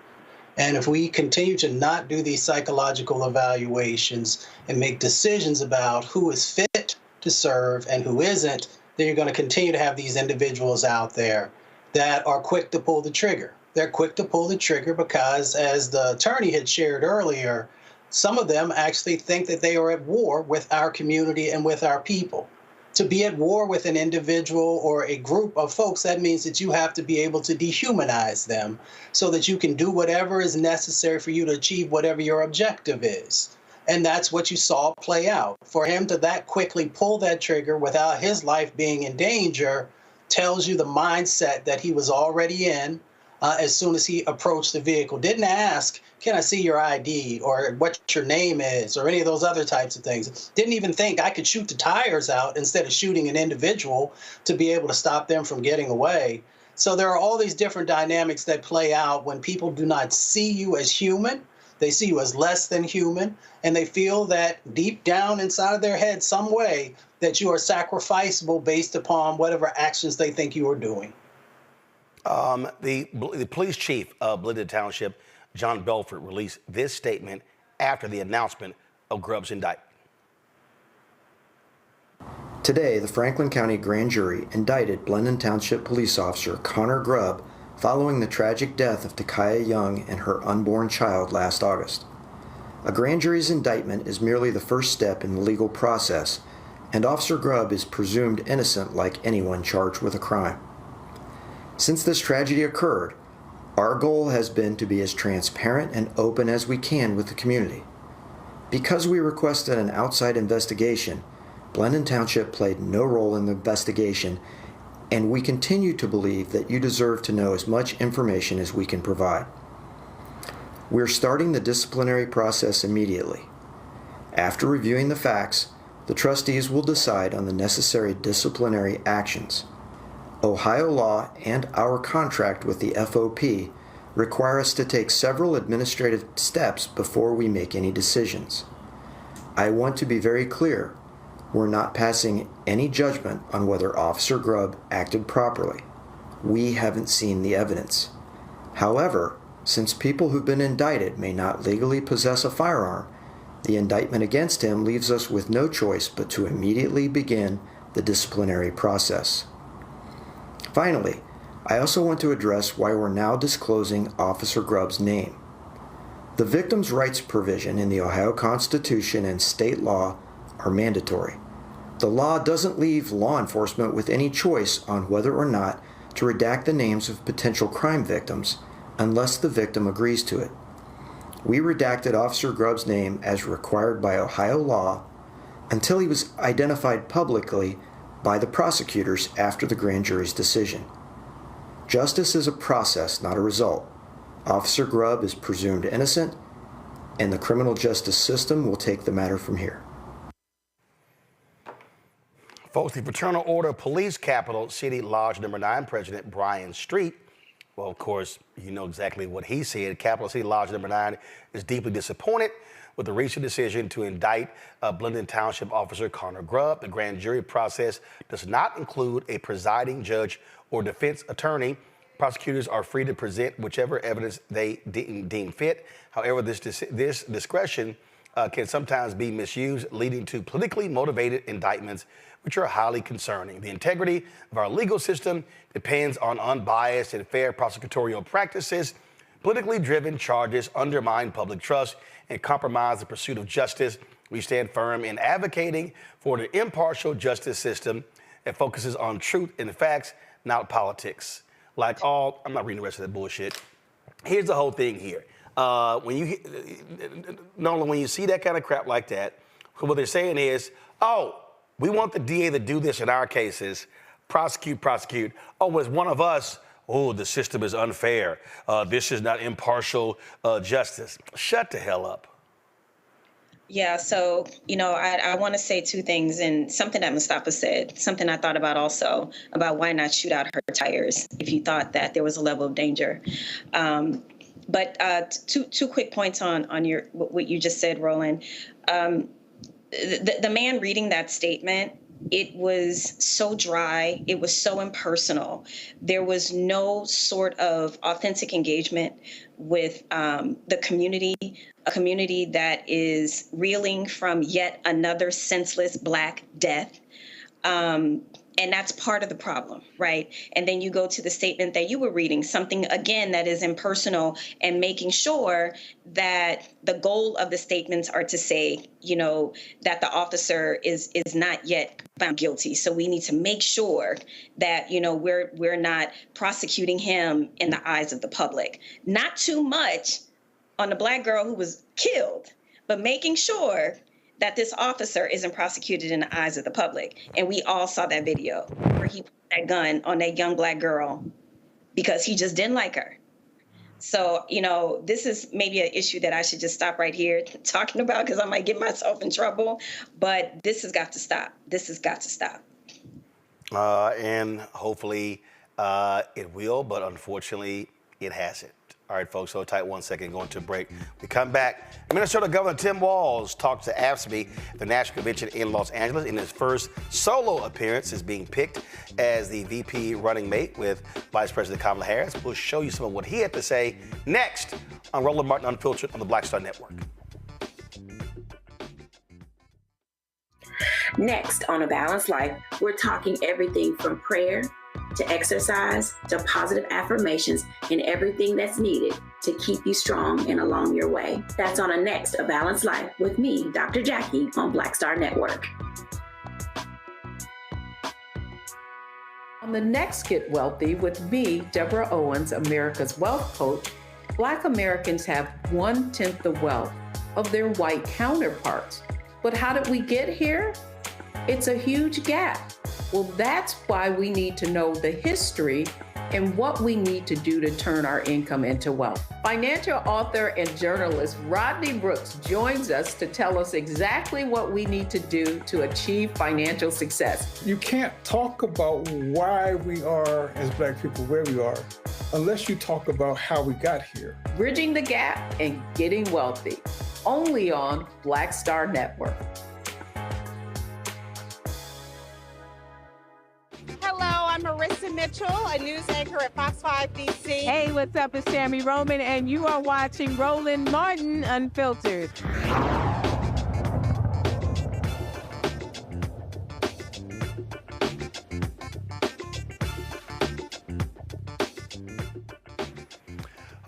And if we continue to not do these psychological evaluations and make decisions about who is fit to serve and who isn't, then you're going to continue to have these individuals out there that are quick to pull the trigger. They're quick to pull the trigger because, as the attorney had shared earlier, some of them actually think that they are at war with our community and with our people. To be at war with an individual or a group of folks, that means that you have to be able to dehumanize them so that you can do whatever is necessary for you to achieve whatever your objective is. And that's what you saw play out. For him to that quickly pull that trigger without his life being in danger tells you the mindset that he was already in as soon as he approached the vehicle. Didn't ask, can I see your ID or what your name is or any of those other types of things. Didn't even think I could shoot the tires out instead of shooting an individual to be able to stop them from getting away. So there are all these different dynamics that play out when people do not see you as human. They see you as less than human, and they feel that deep down inside of their head some way that you are sacrificable based upon whatever actions they think you are doing. The police chief of Glenda Township, John Belford, released this statement after the announcement of Grubb's indictment. Today, the Franklin County Grand Jury indicted Glenda Township police officer Connor Grubb following the tragic death of Takaya Young and her unborn child last August. A grand jury's indictment is merely the first step in the legal process, and Officer Grubb is presumed innocent like anyone charged with a crime. Since this tragedy occurred, our goal has been to be as transparent and open as we can with the community. Because we requested an outside investigation, Glenda Township played no role in the investigation, and we continue to believe that you deserve to know as much information as we can provide. We're starting the disciplinary process immediately. After reviewing the facts, the trustees will decide on the necessary disciplinary actions. Ohio law and our contract with the FOP require us to take several administrative steps before we make any decisions. I want to be very clear. We're not passing any judgment on whether Officer Grubb acted properly. We haven't seen the evidence. However, since people who've been indicted may not legally possess a firearm, the indictment against him leaves us with no choice but to immediately begin the disciplinary process. Finally, I also want to address why we're now disclosing Officer Grubb's name. The victim's rights provision in the Ohio Constitution and state law are mandatory. The law doesn't leave law enforcement with any choice on whether or not to redact the names of potential crime victims unless the victim agrees to it. We redacted Officer Grubb's name as required by Ohio law until he was identified publicly by the prosecutors after the grand jury's decision. Justice is a process, not a result. Officer Grubb is presumed innocent, and the criminal justice system will take the matter from here. Folks, the Fraternal Order of Police Capital City Lodge No. 9 President Brian Street, well, of course, you know exactly what he said. Capital City Lodge No. 9 is deeply disappointed with the recent decision to indict Glenda Township Officer Connor Grubb. The grand jury process does not include a presiding judge or defense attorney. Prosecutors are free to present whichever evidence they deem fit. However, this discretion can sometimes be misused, leading to politically motivated indictments, which are highly concerning. The integrity of our legal system depends on unbiased and fair prosecutorial practices. Politically driven charges undermine public trust and compromise the pursuit of justice. We stand firm in advocating for an impartial justice system that focuses on truth and facts, not politics. I'm not reading the rest of that bullshit. Here's the whole thing here. When you see that kind of crap like that, what they're saying is, oh, we want the DA to do this in our cases, prosecute. Oh, as one of us, oh, the system is unfair. This is not impartial justice. Shut the hell up. Yeah, so, I want to say two things, and something that Mustafa said, something I thought about also, about why not shoot out her tires if you thought that there was a level of danger. But two quick points on what you just said, Roland. The man reading that statement, it was so dry. It was so impersonal. There was no sort of authentic engagement with the community, a community that is reeling from yet another senseless Black death. And that's part of the problem, right? And then you go to the statement that you were reading, something, again, that is impersonal, and making sure that the goal of the statements are to say, that the officer is not yet found guilty. So we need to make sure that, we're not prosecuting him in the eyes of the public. Not too much on the Black girl who was killed, but making sure that this officer isn't prosecuted in the eyes of the public. And we all saw that video where he put that gun on that young Black girl because he just didn't like her. So, this is maybe an issue that I should just stop right here talking about because I might get myself in trouble. But this has got to stop. This has got to stop. And hopefully it will, but unfortunately it hasn't. All right, folks, so tight 1 second, going to a break. We come back. Minnesota Governor Tim Walz talked to AFSCME, the National Convention in Los Angeles, in his first solo appearance, is being picked as the VP running mate with Vice President Kamala Harris. We'll show you some of what he had to say next on Roland Martin Unfiltered on the Black Star Network. Next on A Balanced Life, we're talking everything from prayer to exercise, to positive affirmations, and everything that's needed to keep you strong and along your way. That's on a next A Balanced Life with me, Dr. Jackie, on Black Star Network. On the next Get Wealthy with me, Deborah Owens, America's Wealth Coach, Black Americans have 1/10 the wealth of their white counterparts. But how did we get here? It's a huge gap. Well, that's why we need to know the history and what we need to do to turn our income into wealth. Financial author and journalist Rodney Brooks joins us to tell us exactly what we need to do to achieve financial success. You can't talk about why we are, as Black people, where we are, unless you talk about how we got here. Bridging the gap and getting wealthy, only on Black Star Network. Hello, I'm Marissa Mitchell, a news anchor at Fox 5 DC. Hey, what's up? It's Tammy Roman, and you are watching Roland Martin Unfiltered.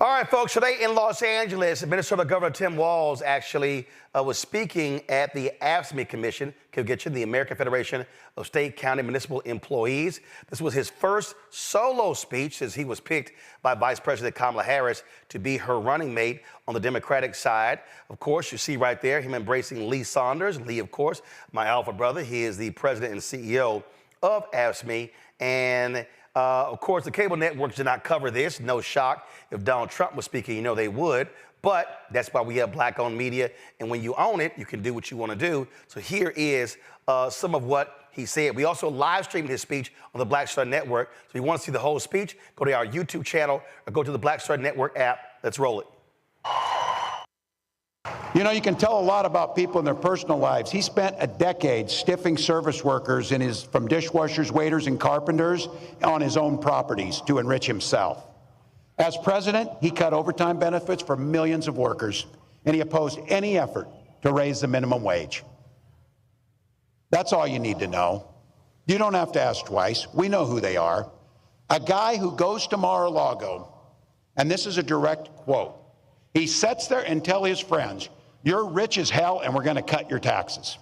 All right, folks, today in Los Angeles, Minnesota Governor Tim Walz actually was speaking at the AFSCME Commission, the American Federation of State, County, Municipal Employees. This was his first solo speech since he was picked by Vice President Kamala Harris to be her running mate on the Democratic side. Of course, you see right there him embracing Lee Saunders. Lee, of course, my alpha brother. He is the president and CEO of AFSCME. And of course, the cable networks did not cover this. No shock. If Donald Trump was speaking, they would. But that's why we have Black-owned media. And when you own it, you can do what you want to do. So here is some of what he said. We also live streamed his speech on the Black Star Network. So if you want to see the whole speech, go to our YouTube channel or go to the Black Star Network app. Let's roll it. You can tell a lot about people in their personal lives. He spent a decade stiffing service workers from dishwashers, waiters, and carpenters on his own properties to enrich himself. As president, he cut overtime benefits for millions of workers, and he opposed any effort to raise the minimum wage. That's all you need to know. You don't have to ask twice. We know who they are. A guy who goes to Mar-a-Lago, and this is a direct quote, he sits there and tells his friends, "You're rich as hell and we're going to cut your taxes."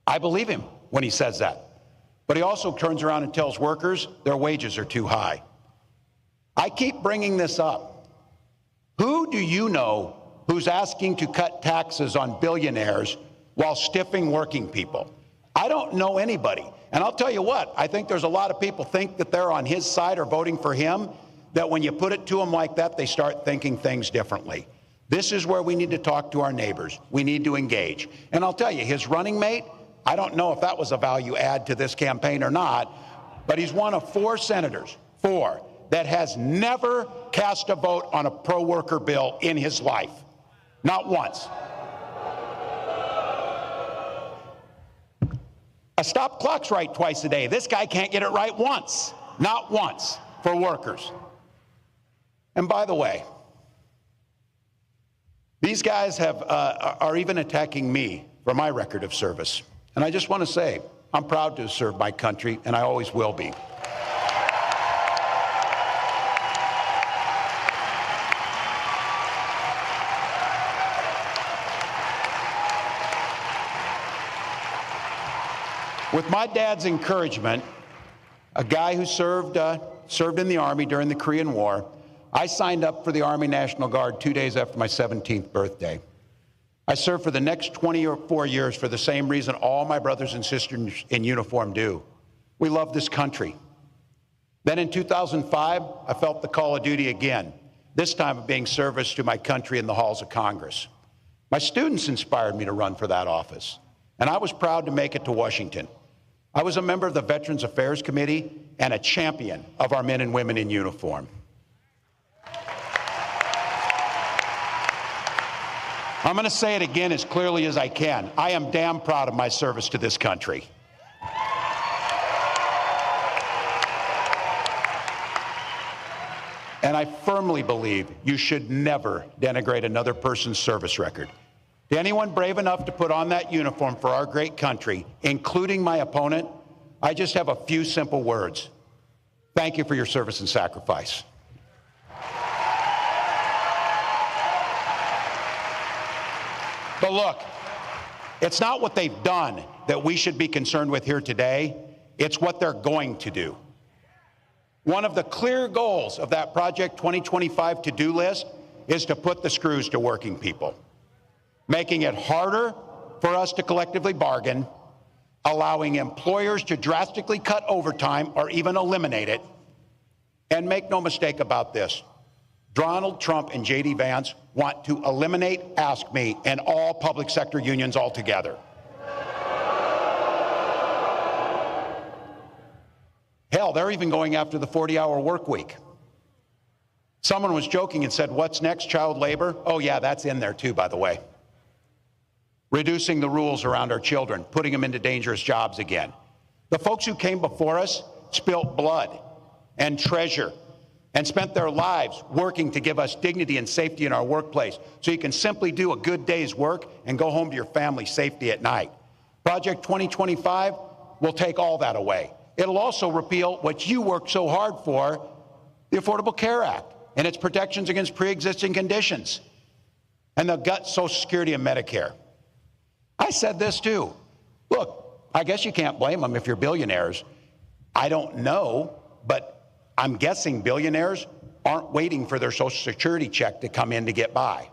I believe him when he says that. But he also turns around and tells workers their wages are too high. I keep bringing this up. Who do you know who's asking to cut taxes on billionaires while stiffing working people? I don't know anybody. And I'll tell you what, I think there's a lot of people think that they're on his side or voting for him, that when you put it to them like that, they start thinking things differently. This is where we need to talk to our neighbors. We need to engage. And I'll tell you, his running mate, I don't know if that was a value add to this campaign or not, but he's one of 4 senators, 4, that has never cast a vote on a pro-worker bill in his life. Not once. A stop clock's right twice a day. This guy can't get it right once. Not once for workers. And by the way, these guys are even attacking me for my record of service. And I just want to say, I'm proud to serve my country, and I always will be. With my dad's encouragement, a guy who served in the Army during the Korean War, I signed up for the Army National Guard 2 days after my 17th birthday. I served for the next 24 years for the same reason all my brothers and sisters in uniform do. We love this country. Then in 2005, I felt the call of duty again, this time of being service to my country in the halls of Congress. My students inspired me to run for that office, and I was proud to make it to Washington. I was a member of the Veterans Affairs Committee and a champion of our men and women in uniform. I'm going to say it again as clearly as I can. I am damn proud of my service to this country. And I firmly believe you should never denigrate another person's service record. To anyone brave enough to put on that uniform for our great country, including my opponent, I just have a few simple words. Thank you for your service and sacrifice. But look, it's not what they've done that we should be concerned with here today. It's what they're going to do. One of the clear goals of that Project 2025 to-do list is to put the screws to working people, making it harder for us to collectively bargain, allowing employers to drastically cut overtime or even eliminate it. And make no mistake about this, Donald Trump and J.D. Vance want to eliminate Ask Me and all public sector unions altogether. Hell, they're even going after the 40-hour work week. Someone was joking and said, what's next, child labor? Oh yeah, that's in there too, by the way. Reducing the rules around our children, putting them into dangerous jobs again. The folks who came before us spilt blood and treasure and spent their lives working to give us dignity and safety in our workplace so you can simply do a good day's work and go home to your family safely at night. Project 2025 will take all that away. It'll also repeal what you worked so hard for, the Affordable Care Act and its protections against pre-existing conditions, and they'll gut Social Security and Medicare. I said this too. Look, I guess you can't blame them if you're billionaires. I don't know, but I'm guessing billionaires aren't waiting for their Social Security check to come in to get by.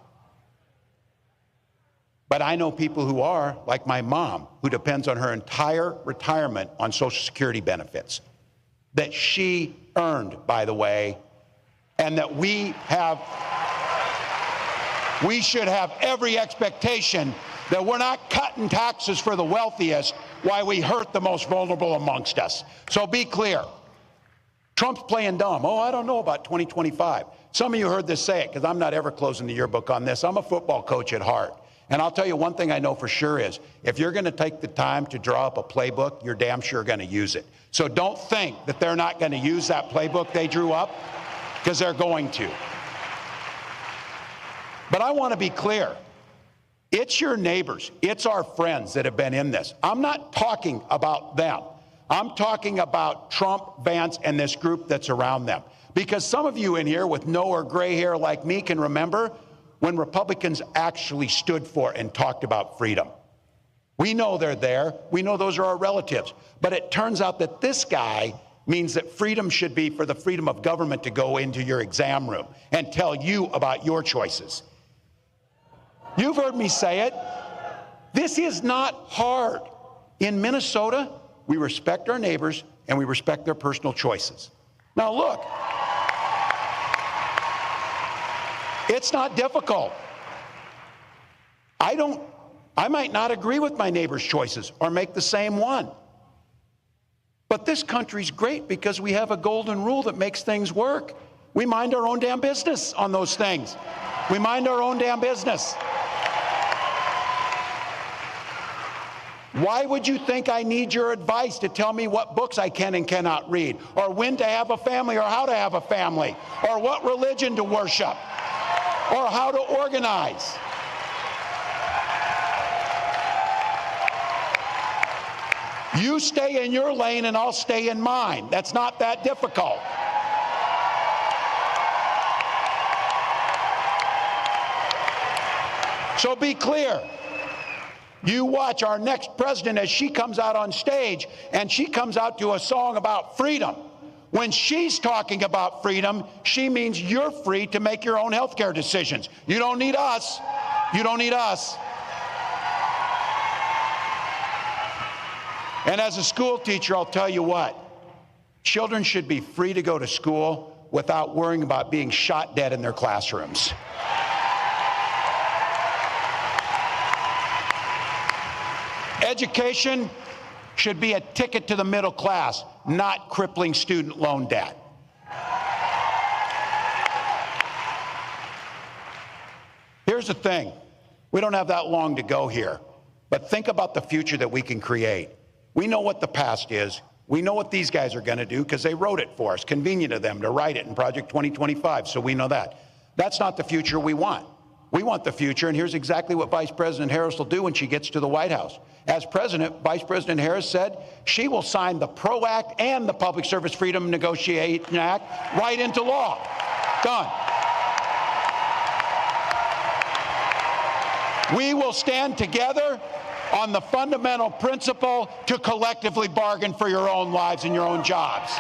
But I know people who are, like my mom, who depends on her entire retirement on Social Security benefits that she earned, by the way, and that we should have every expectation that we're not cutting taxes for the wealthiest while we hurt the most vulnerable amongst us. So be clear. Trump's playing dumb. Oh, I don't know about 2025. Some of you heard this say it, because I'm not ever closing the yearbook on this. I'm a football coach at heart. And I'll tell you one thing I know for sure is, if you're going to take the time to draw up a playbook, you're damn sure going to use it. So don't think that they're not going to use that playbook they drew up, because they're going to. But I want to be clear. It's your neighbors, it's our friends that have been in this. I'm not talking about them. I'm talking about Trump, Vance, and this group that's around them. Because some of you in here with no or gray hair like me can remember when Republicans actually stood for and talked about freedom. We know they're there. We know those are our relatives. But it turns out that this guy means that freedom should be for the freedom of government to go into your exam room and tell you about your choices. You've heard me say it. This is not hard. In Minnesota, we respect our neighbors and we respect their personal choices. Now look, it's not difficult. I might not agree with my neighbor's choices or make the same one. But this country's great because we have a golden rule that makes things work. We mind our own damn business on those things. We mind our own damn business. Why would you think I need your advice to tell me what books I can and cannot read, or when to have a family, or how to have a family, or what religion to worship, or how to organize? You stay in your lane and I'll stay in mine. That's not that difficult. So be clear. You watch our next president as she comes out on stage, and she comes out to a song about freedom. When she's talking about freedom, she means you're free to make your own health care decisions. You don't need us. You don't need us. And as a school teacher, I'll tell you what, children should be free to go to school without worrying about being shot dead in their classrooms. Education should be a ticket to the middle class, not crippling student loan debt. Here's the thing. We don't have that long to go here, but think about the future that we can create. We know what the past is. We know what these guys are going to do because they wrote it for us. Convenient of them to write it in Project 2025, so we know that. That's not the future we want. We want the future, and here's exactly what Vice President Harris will do when she gets to the White House. As president, Vice President Harris said she will sign the PRO Act and the Public Service Freedom Negotiation Act right into law. Done. We will stand together on the fundamental principle to collectively bargain for your own lives and your own jobs.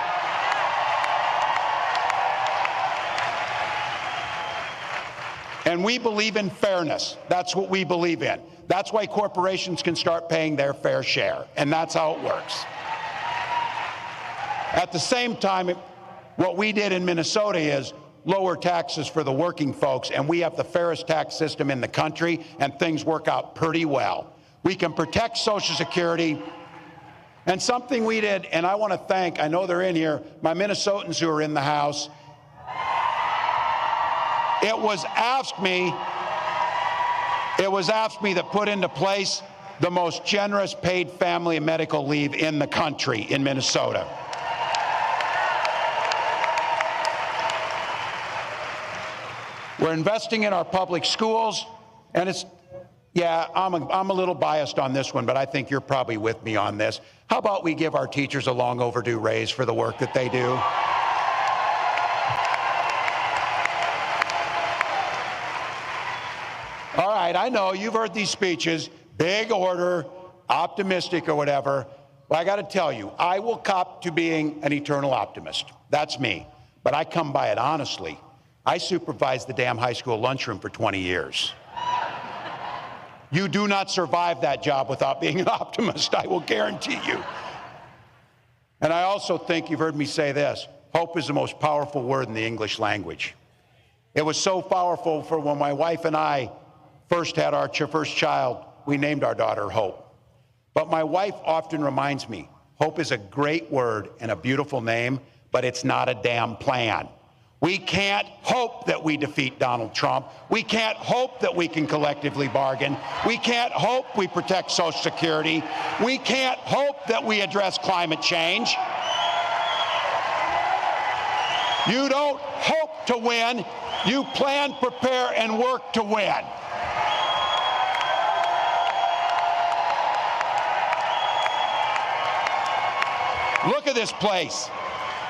And we believe in fairness. That's what we believe in. That's why corporations can start paying their fair share, and that's how it works. At the same time, what we did in Minnesota is lower taxes for the working folks, and we have the fairest tax system in the country, and things work out pretty well. We can protect Social Security. And something we did, and I want to thank, I know they're in here, my Minnesotans who are in the House. It was AFSCME that put into place the most generous paid family and medical leave in the country in Minnesota. We're investing in our public schools, and it's, yeah, I'm a little biased on this one, but I think you're probably with me on this. How about we give our teachers a long overdue raise for the work that they do? All right, I know you've heard these speeches, big order, optimistic or whatever. But I got to tell you, I will cop to being an eternal optimist. That's me. But I come by it honestly. I supervised the damn high school lunchroom for 20 years. You do not survive that job without being an optimist, I will guarantee you. And I also think you've heard me say this, hope is the most powerful word in the English language. It was so powerful for when my wife and I first had our first child, we named our daughter Hope. But my wife often reminds me, hope is a great word and a beautiful name, but it's not a damn plan. We can't hope that we defeat Donald Trump. We can't hope that we can collectively bargain. We can't hope we protect Social Security. We can't hope that we address climate change. You don't hope to win. You plan, prepare, and work to win. Look at this place.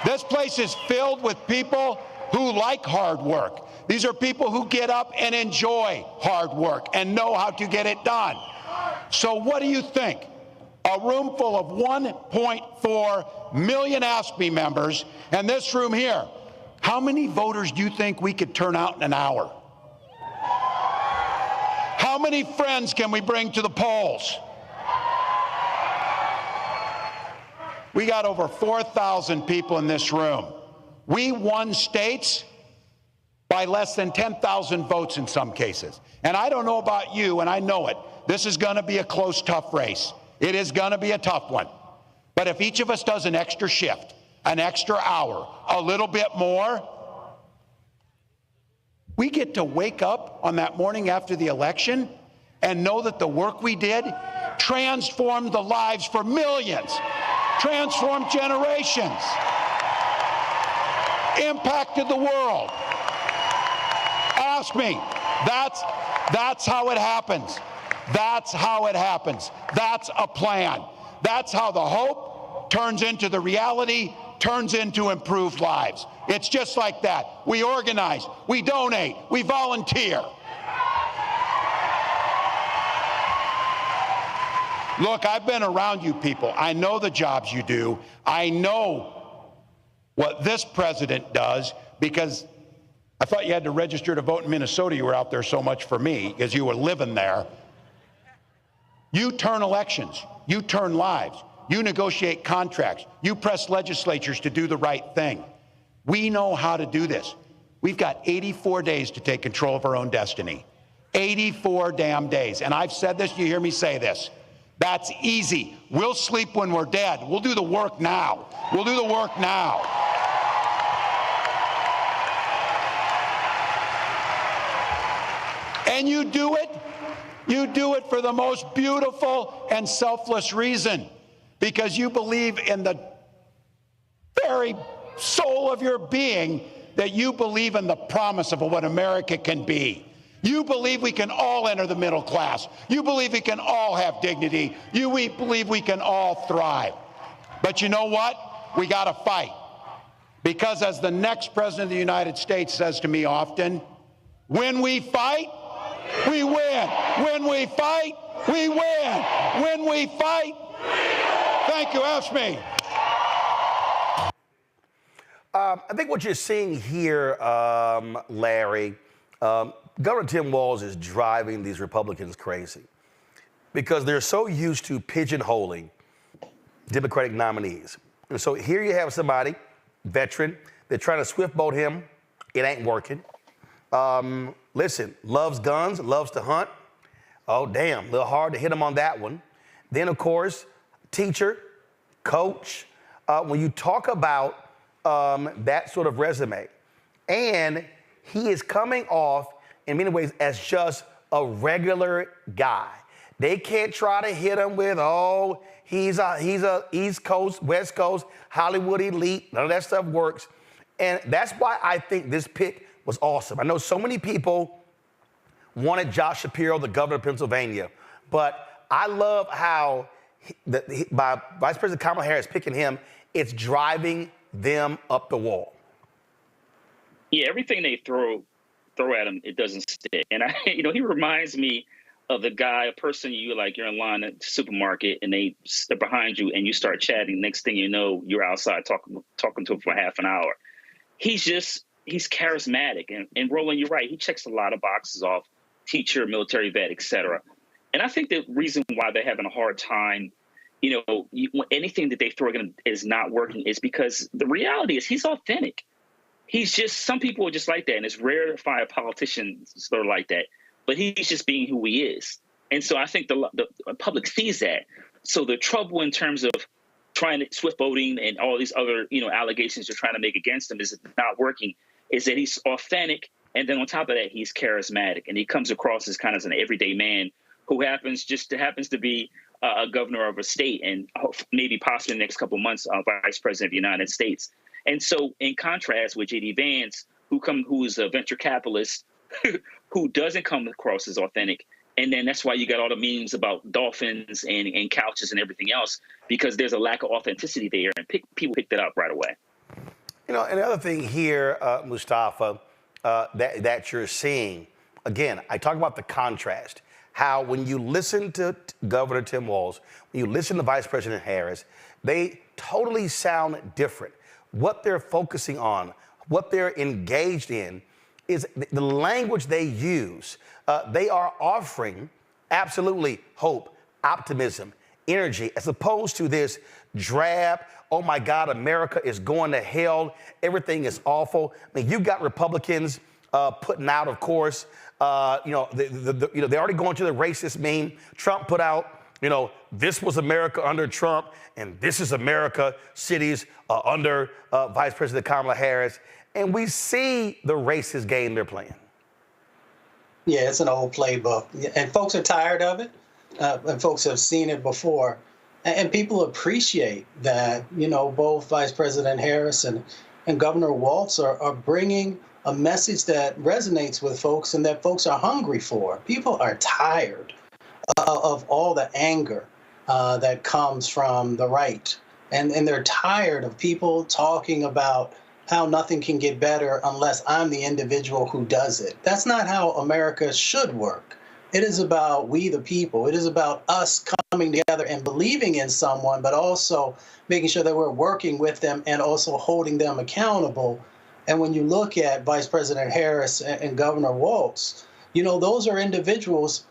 This place is filled with people who like hard work. These are people who get up and enjoy hard work and know how to get it done. So what do you think? A room full of 1.4 million AFSCME members, and this room here, how many voters do you think we could turn out in an hour? How many friends can we bring to the polls? We got over 4,000 people in this room. We won states by less than 10,000 votes in some cases. And I don't know about you, and I know it. This is going to be a close, tough race. It is going to be a tough one. But if each of us does an extra shift, an extra hour, a little bit more, we get to wake up on that morning after the election and know that the work we did transformed the lives for millions, transformed generations, impacted the world. Ask me. That's how it happens. That's how it happens. That's a plan. That's how the hope turns into the reality, turns into improved lives. It's just like that. We organize, we donate, we volunteer. Look, I've been around you people. I know the jobs you do. I know what this president does, because I thought you had to register to vote in Minnesota. You were out there so much for me because you were living there. You turn elections. You turn lives. You negotiate contracts. You press legislatures to do the right thing. We know how to do this. We've got 84 days to take control of our own destiny. 84 damn days. And I've said this, you hear me say this. That's easy. We'll sleep when we're dead. We'll do the work now. We'll do the work now. And you do it for the most beautiful and selfless reason, because you believe in the very soul of your being that you believe in the promise of what America can be. You believe we can all enter the middle class. You believe we can all have dignity. You believe we can all thrive. But you know what? We got to fight. Because as the next president of the United States says to me often, when we fight, we win. When we fight, we win. When we fight, thank you. Ask me. I think what you're seeing here, Larry, Governor Tim Walz is driving these Republicans crazy because they're so used to pigeonholing Democratic nominees. And so here you have somebody, veteran, they're trying to swift boat him. It ain't working. Listen, loves guns, loves to hunt. Oh, damn, a little hard to hit him on that one. Then, of course, teacher, coach. When you talk about that sort of resume, and he is coming off in many ways as just a regular guy. They can't try to hit him with, oh, he's a East Coast, West Coast, Hollywood elite. None of that stuff works. And that's why I think this pick was awesome. I know so many people wanted Josh Shapiro, the governor of Pennsylvania, but I love how by Vice President Kamala Harris picking him, it's driving them up the wall. Yeah, everything they throw at him, it doesn't stick. And he reminds me of the guy, a person you're in line at the supermarket and they're behind you and you start chatting. Next thing you know, you're outside talking to him for half an hour. He's charismatic. And Roland, you're right. He checks a lot of boxes off: teacher, military vet, et cetera. And I think the reason why they're having a hard time, anything that they throw at him is not working is because the reality is he's authentic. Some people are just like that. And it's rare to find a politician sort of like that. But he's just being who he is. And so I think the public sees that. So the trouble in terms of trying to swift voting and all these other, allegations they're trying to make against him is not working, is that he's authentic. And then on top of that, he's charismatic. And he comes across as kind of an everyday man who happens to be a governor of a state and maybe possibly in the next couple of months, vice president of the United States. And so in contrast with J.D. Vance, who is a venture capitalist who doesn't come across as authentic. And then that's why you got all the memes about dolphins and couches and everything else, because there's a lack of authenticity there, and people pick that up right away. Another thing here, Mustafa, that you're seeing, again, I talk about the contrast, how when you listen to Governor Tim Walz, when you listen to Vice President Harris, they totally sound different. What they're focusing on, what they're engaged in, is the language they use. They are offering absolutely hope, optimism, energy, as opposed to this drab, oh my God, America is going to hell, everything is awful. I mean, you've got Republicans putting out, of course, they're already going to the racist meme. Trump put out, this was America under Trump, and this is America cities under Vice President Kamala Harris. And we see the racist game they're playing. Yeah, it's an old playbook. And folks are tired of it. And folks have seen it before. And people appreciate that, both Vice President Harris and Governor Walz are bringing a message that resonates with folks and that folks are hungry for. People are tired of all the anger that comes from the right. And they're tired of people talking about how nothing can get better unless I'm the individual who does it. That's not how America should work. It is about we the people. It is about us coming together and believing in someone, but also making sure that we're working with them and also holding them accountable. And when you look at Vice President Harris and Governor Walz, those are individuals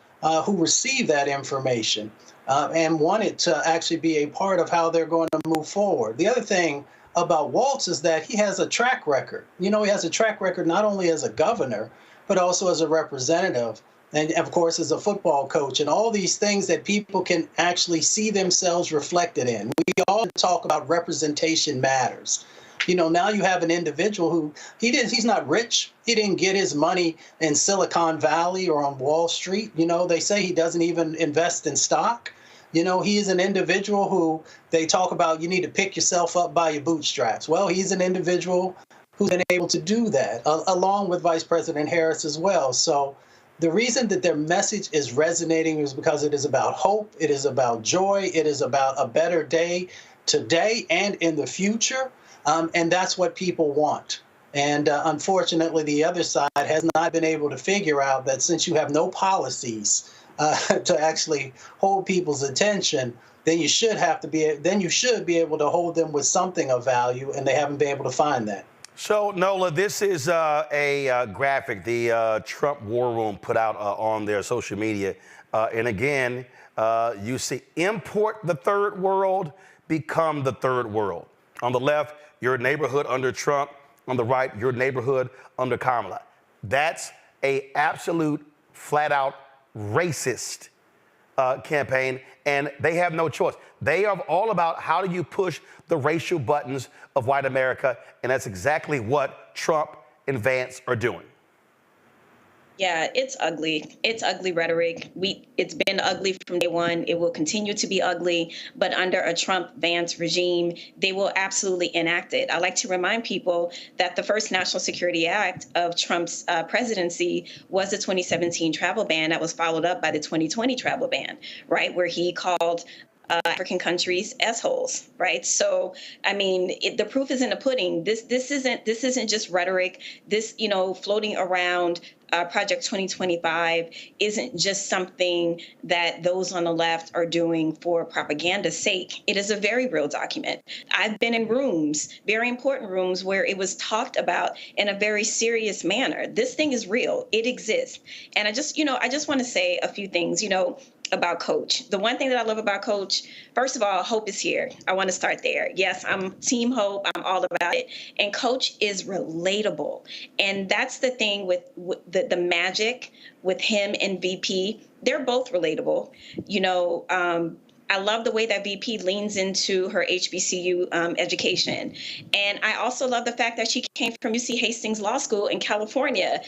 who receive that information and want it to actually be a part of how they're going to move forward. The other thing about Walz is that he has a track record. He has a track record not only as a governor, but also as a representative, and of course as a football coach, and all these things that people can actually see themselves reflected in. We all talk about representation matters. Now you have an individual who he's not rich. He didn't get his money in Silicon Valley or on Wall Street. They say he doesn't even invest in stock. He is an individual who they talk about, you need to pick yourself up by your bootstraps. Well, he's an individual who's been able to do that, along with Vice President Harris as well. So the reason that their message is resonating is because it is about hope, it is about joy, it is about a better day today and in the future, and that's what people want. And unfortunately, the other side has not been able to figure out that since you have no policies to actually hold people's attention, then you should be able to hold them with something of value, and they haven't been able to find that. So, Nola, this is a graphic the Trump War Room put out on their social media. And again, you see import the third world, become the third world. On the left, your neighborhood under Trump. On the right, your neighborhood under Kamala. That's a absolute flat-out racist campaign, and they have no choice. They are all about how do you push the racial buttons of white America, and that's exactly what Trump and Vance are doing. Yeah, it's ugly. It's ugly rhetoric. It's been ugly from day one. It will continue to be ugly. But under a Trump-Vance regime, they will absolutely enact it. I like to remind people that the first National Security Act of Trump's presidency was the 2017 travel ban that was followed up by the 2020 travel ban, right, where he called African countries assholes, right? So, I mean, the proof is in the pudding. This isn't just rhetoric. This, floating around Project 2025 isn't just something that those on the left are doing for propaganda's sake. It is a very real document. I've been in rooms, very important rooms, where it was talked about in a very serious manner. This thing is real. It exists. And I just want to say a few things, about Coach. The one thing that I love about Coach, first of all, hope is here. I want to start there. Yes, I'm Team Hope. I'm all about it. And Coach is relatable. And that's the thing with the magic with him and VP. They're both relatable. I love the way that VP leans into her HBCU education. And I also love the fact that she came from UC Hastings Law School in California,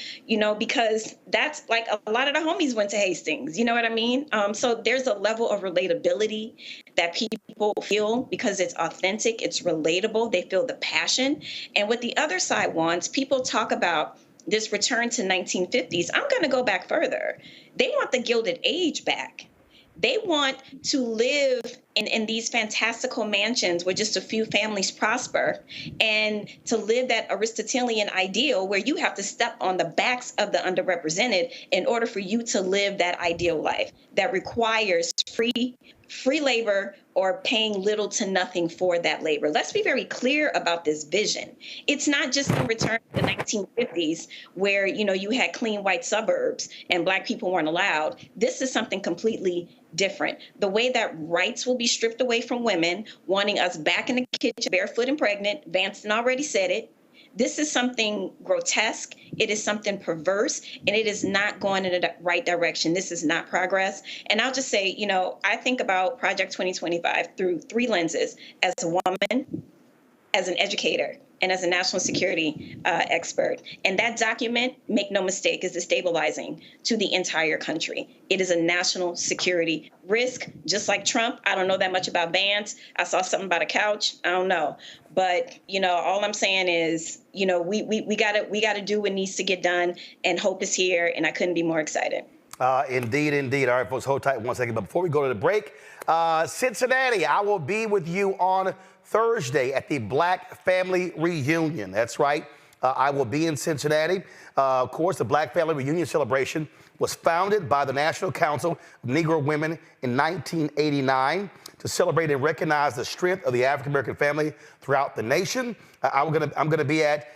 because that's like a lot of the homies went to Hastings, you know what I mean? So there's a level of relatability that people feel because it's authentic, it's relatable, they feel the passion. And what the other side wants, people talk about this return to 1950s. I'm going to go back further. They want the Gilded Age back. They want to live in these fantastical mansions where just a few families prosper, and to live that Aristotelian ideal where you have to step on the backs of the underrepresented in order for you to live that ideal life that requires free labor or paying little to nothing for that labor. Let's be very clear about this vision. It's not just a return to the 1950s where, you had clean white suburbs and Black people weren't allowed. This is something completely different. The way that rights will be stripped away from women, wanting us back in the kitchen, barefoot and pregnant. Vance already said it. This is something grotesque. It is something perverse, and it is not going in the right direction. This is not progress. And I'll just say, I think about Project 2025 through three lenses: as a woman, as an educator, and as a national security expert. And that document, make no mistake, is destabilizing to the entire country. It is a national security risk, just like Trump. I don't know that much about bans. I saw something about a couch. I don't know. But, all I'm saying is, we gotta do what needs to get done, and hope is here, and I couldn't be more excited. Indeed. All right, folks, hold tight 1 second. But before we go to the break, Cincinnati, I will be with you on Thursday at the Black Family Reunion. That's right. I will be in Cincinnati. Of course, the Black Family Reunion celebration was founded by the National Council of Negro Women in 1989 to celebrate and recognize the strength of the African-American family throughout the nation. I'm going to be at,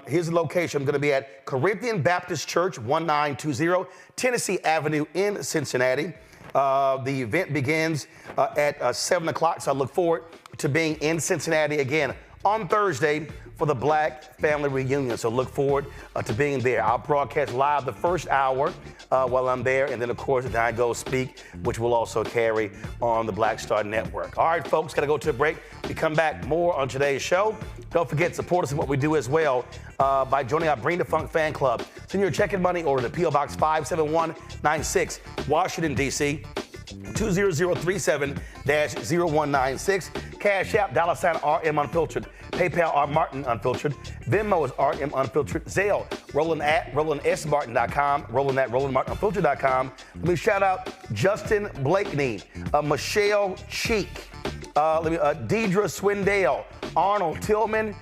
here's the location. I'm going to be at Corinthian Baptist Church, 1920 Tennessee Avenue in Cincinnati. The event begins at 7 o'clock, so I look forward to being in Cincinnati again on Thursday for the Black Family Reunion. So look forward to being there. I'll broadcast live the first hour while I'm there, and then, of course, then I go speak, which will also carry on the Black Star Network. All right, folks, got to go to a break. We come back more on today's show. Don't forget, support us in what we do as well by joining our Bring the Funk fan club. Send your check and money order to P.O. Box 57196, Washington, D.C., 20037-0196. Cash App, $RM Unfiltered. PayPal, R Martin Unfiltered. Venmo is RM Unfiltered. Zelle, Roland at RolandSMartin.com. Roland at RolandMartinUnfiltered.com. Let me shout out Justin Blakeney, Michelle Cheek, Deidre Swindale, Arnold Tillman,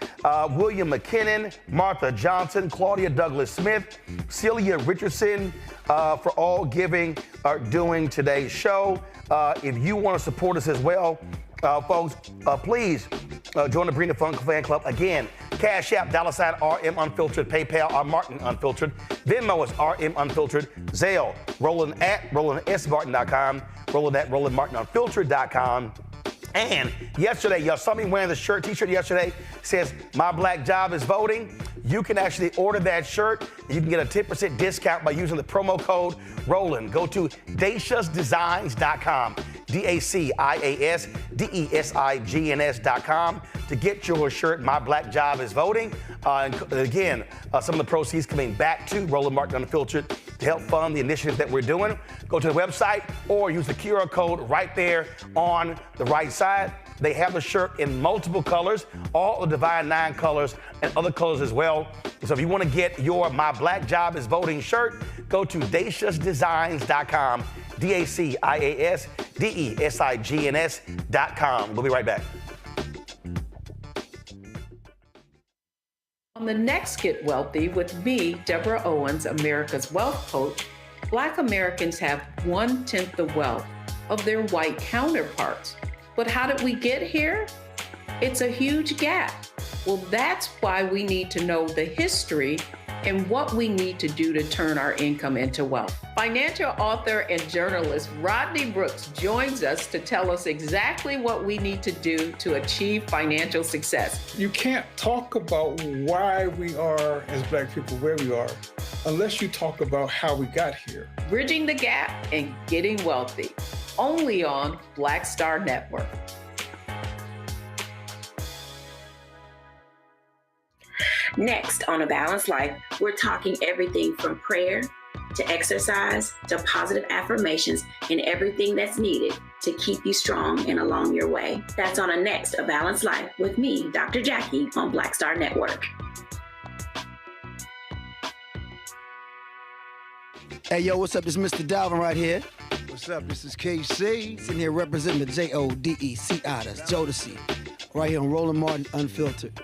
William McKinnon, Martha Johnson, Claudia Douglas Smith, Celia Richardson, for all giving or doing today's show. If you want to support us as well, folks, please join the Bring the Funk fan club. Again, Cash App, $RM Unfiltered. PayPal, R Martin Unfiltered. Venmo is RM Unfiltered. Zelle, Roland at RolandSMartin.com. Roland at RolandMartinUnfiltered.com. And yesterday, y'all saw me wearing the t-shirt yesterday. Says, my black job is voting. You can actually order that shirt. You can get a 10% discount by using the promo code Roland. Go to DaciasDesigns.com, DaciasDesigns.com to get your shirt. My black job is voting. And again, some of the proceeds coming back to Roland Martin Unfiltered to help fund the initiatives that we're doing. Go to the website or use the QR code right there on the right side. They have the shirt in multiple colors, all the Divine Nine colors and other colors as well. So if you want to get your My Black Job is Voting shirt, go to DaciasDesigns.com, DaciasDesigns.com. We'll be right back. On the next Get Wealthy with me, Deborah Owens, America's Wealth Coach, Black Americans have 1/10 the wealth of their white counterparts. But how did we get here? It's a huge gap. Well, that's why we need to know the history and what we need to do to turn our income into wealth. Financial author and journalist Rodney Brooks joins us to tell us exactly what we need to do to achieve financial success. You can't talk about why we are, as Black people, where we are, unless you talk about how we got here. Bridging the gap and getting wealthy, only on Black Star Network. Next on A Balanced Life, we're talking everything from prayer to exercise to positive affirmations and everything that's needed to keep you strong and along your way. That's on a next A Balanced Life with me, Dr. Jackie, on Black Star Network. Hey, yo, what's up? This is Mr. Dalvin right here. What's up? This is KC. Sitting here representing the JODECI, that's Jodeci, right here on Roland Martin Unfiltered.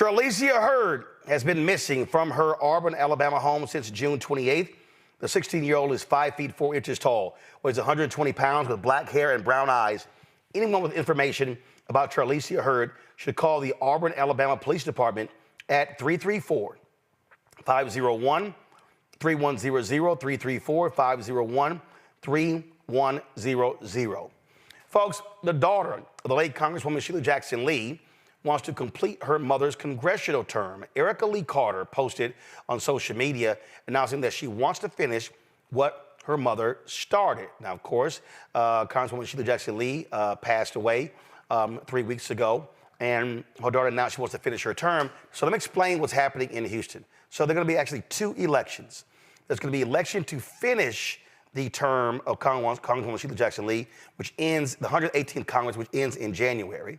Charlicia Hurd has been missing from her Auburn, Alabama home since June 28th. The 16-year-old is 5 feet 4 inches tall, weighs 120 pounds with black hair and brown eyes. Anyone with information about Charlicia Hurd should call the Auburn, Alabama Police Department at 334-501-3100, 334-501-3100. Folks, the daughter of the late Congresswoman Shelia Jackson Lee wants to complete her mother's congressional term. Erica Lee Carter posted on social media announcing that she wants to finish what her mother started. Now, of course, Congresswoman Shelia Jackson Lee passed away 3 weeks ago, and her daughter announced she wants to finish her term. So let me explain what's happening in Houston. So there are going to be actually two elections. There's going to be election to finish the term of Congresswoman Shelia Jackson Lee, which ends, the 118th Congress, which ends in January,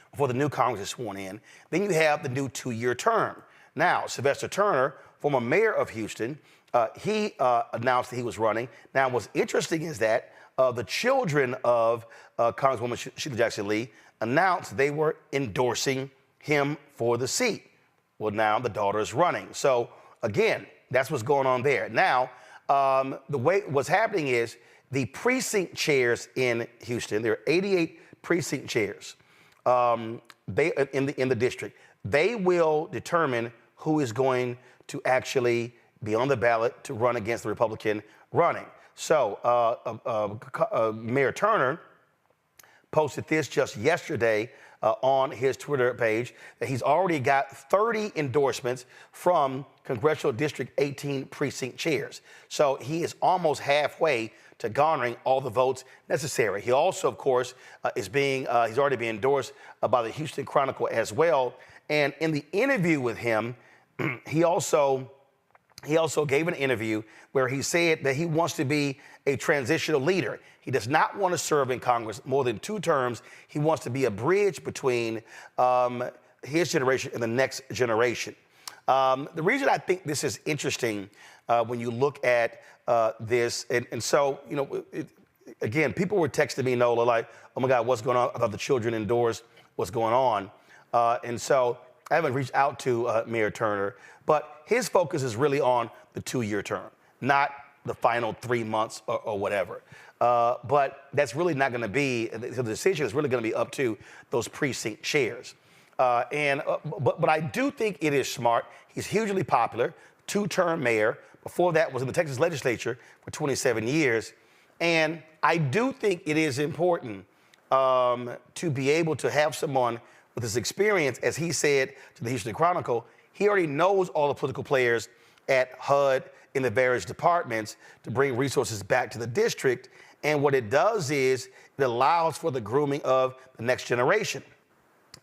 before the new Congress is sworn in. Then you have the new 2-year term. Now, Sylvester Turner, former mayor of Houston, he announced that he was running. Now, what's interesting is that the children of Congresswoman Shelia Jackson Lee announced they were endorsing him for the seat. Well, now the daughter is running. So, again, that's what's going on there. Now, the way what's happening is the precinct chairs in Houston, there are 88 precinct chairs. They in the district, they will determine who is going to actually be on the ballot to run against the Republican running. So Mayor Turner posted this just yesterday on his Twitter page that he's already got 30 endorsements from Congressional District 18 precinct chairs. So he is almost halfway to garnering all the votes necessary. He also, of course, he's already been endorsed by the Houston Chronicle as well. And in the interview with him, he also gave an interview where he said that he wants to be a transitional leader. He does not want to serve in Congress more than 2 terms. He wants to be a bridge between his generation and the next generation. The reason I think this is interesting when you look at this, and so, you know, again, people were texting me, Nola, like, oh my God, what's going on? I thought the children endorsed what's going on. And so I haven't reached out to Mayor Turner, but his focus is really on the 2-year term, not the final 3 months or whatever. But that's really not going to be, the decision is really going to be up to those precinct chairs. But I do think it is smart. He's hugely popular, 2-term mayor. Before that was in the Texas legislature for 27 years. And I do think it is important to be able to have someone with his experience, as he said to the Houston Chronicle, he already knows all the political players at HUD in the various departments to bring resources back to the district. And what it does is it allows for the grooming of the next generation.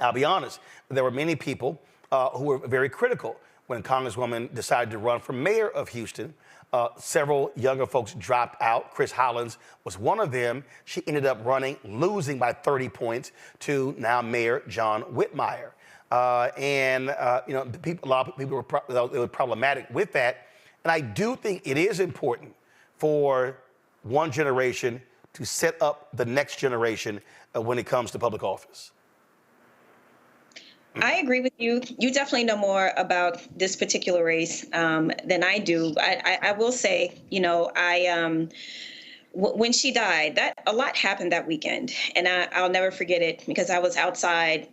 I'll be honest, there were many people who were very critical when Congresswoman decided to run for mayor of Houston. Several younger folks dropped out. Chris Hollins was one of them. She ended up running, losing by 30 points to now Mayor John Whitmire. You know, a lot of people were problematic with that. And I do think it is important for one generation to set up the next generation when it comes to public office. I agree with you. You definitely know more about this particular race than I do. I will say, you know, when she died, that a lot happened that weekend, and I'll never forget it because I was outside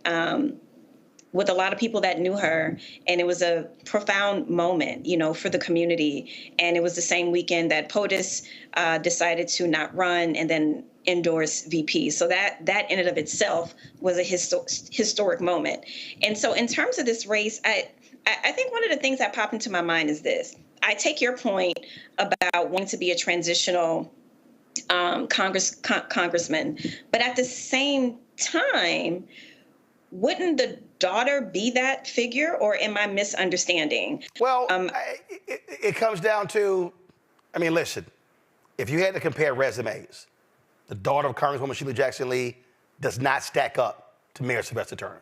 with a lot of people that knew her, and it was a profound moment, you know, for the community. And it was the same weekend that POTUS decided to not run and then endorse VP. So that in and of itself was a historic moment. And so in terms of this race, I think one of the things that popped into my mind is this. I take your point about wanting to be a transitional congressman, but at the same time, wouldn't the daughter be that figure, or am I misunderstanding? Well, it comes down to, I mean, listen, if you had to compare resumes, the daughter of Congresswoman Shelia Jackson Lee does not stack up to Mayor Sylvester Turner.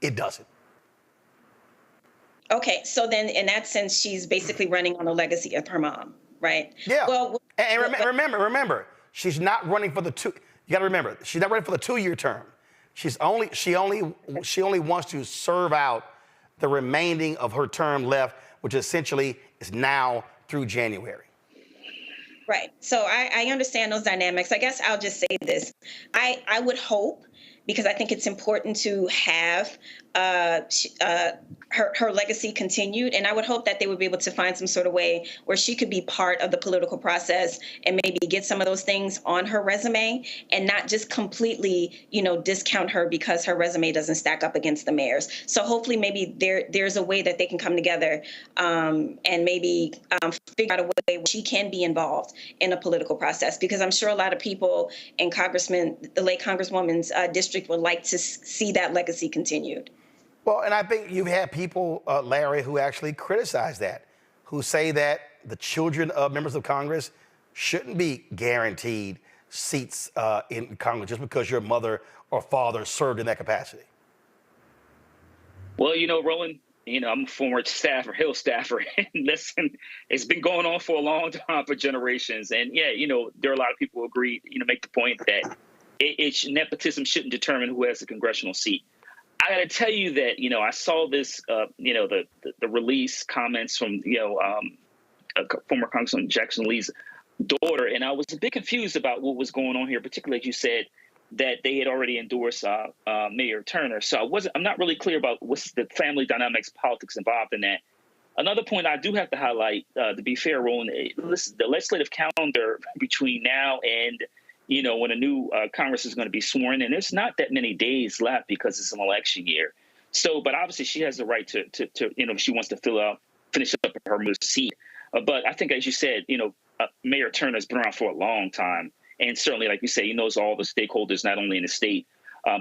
It doesn't. Okay, so then in that sense, she's basically running on the legacy of her mom, right? Yeah. Well, and remember, she's not running for the you got to remember, she's not running for the 2-year term. She only wants to serve out the remaining of her term left, which essentially is now through January? Right. So I understand those dynamics. I guess I'll just say this. I would hope, because I think it's important to have her legacy continued. And I would hope that they would be able to find some sort of way where she could be part of the political process and maybe get some of those things on her resume and not just completely, discount her because her resume doesn't stack up against the mayor's. So hopefully maybe there's a way that they can come together and maybe figure out a way where she can be involved in a political process, because I'm sure a lot of people in the late Congresswoman's district would like to see that legacy continued. Well, and I think you've had people, Larry, who actually criticize that, who say that the children of members of Congress shouldn't be guaranteed seats in Congress just because your mother or father served in that capacity. Well, Roland, I'm a former Hill staffer, and listen, it's been going on for a long time, for generations. And yeah, there are a lot of people who agree, make the point that nepotism shouldn't determine who has a congressional seat. I got to tell you that, I saw this, the release comments from, former Congressman Jackson Lee's daughter, and I was a bit confused about what was going on here, particularly as you said that they had already endorsed Mayor Turner. So I'm not really clear about what's the family dynamics, politics involved in that. Another point I do have to highlight, to be fair, Roland, the legislative calendar between now and when a new Congress is going to be sworn in, there's not that many days left because it's an election year. So, but obviously she has the right to if she wants to finish up her seat. But I think, as you said, Mayor Turner has been around for a long time. And certainly, like you say, he knows all the stakeholders, not only in the state,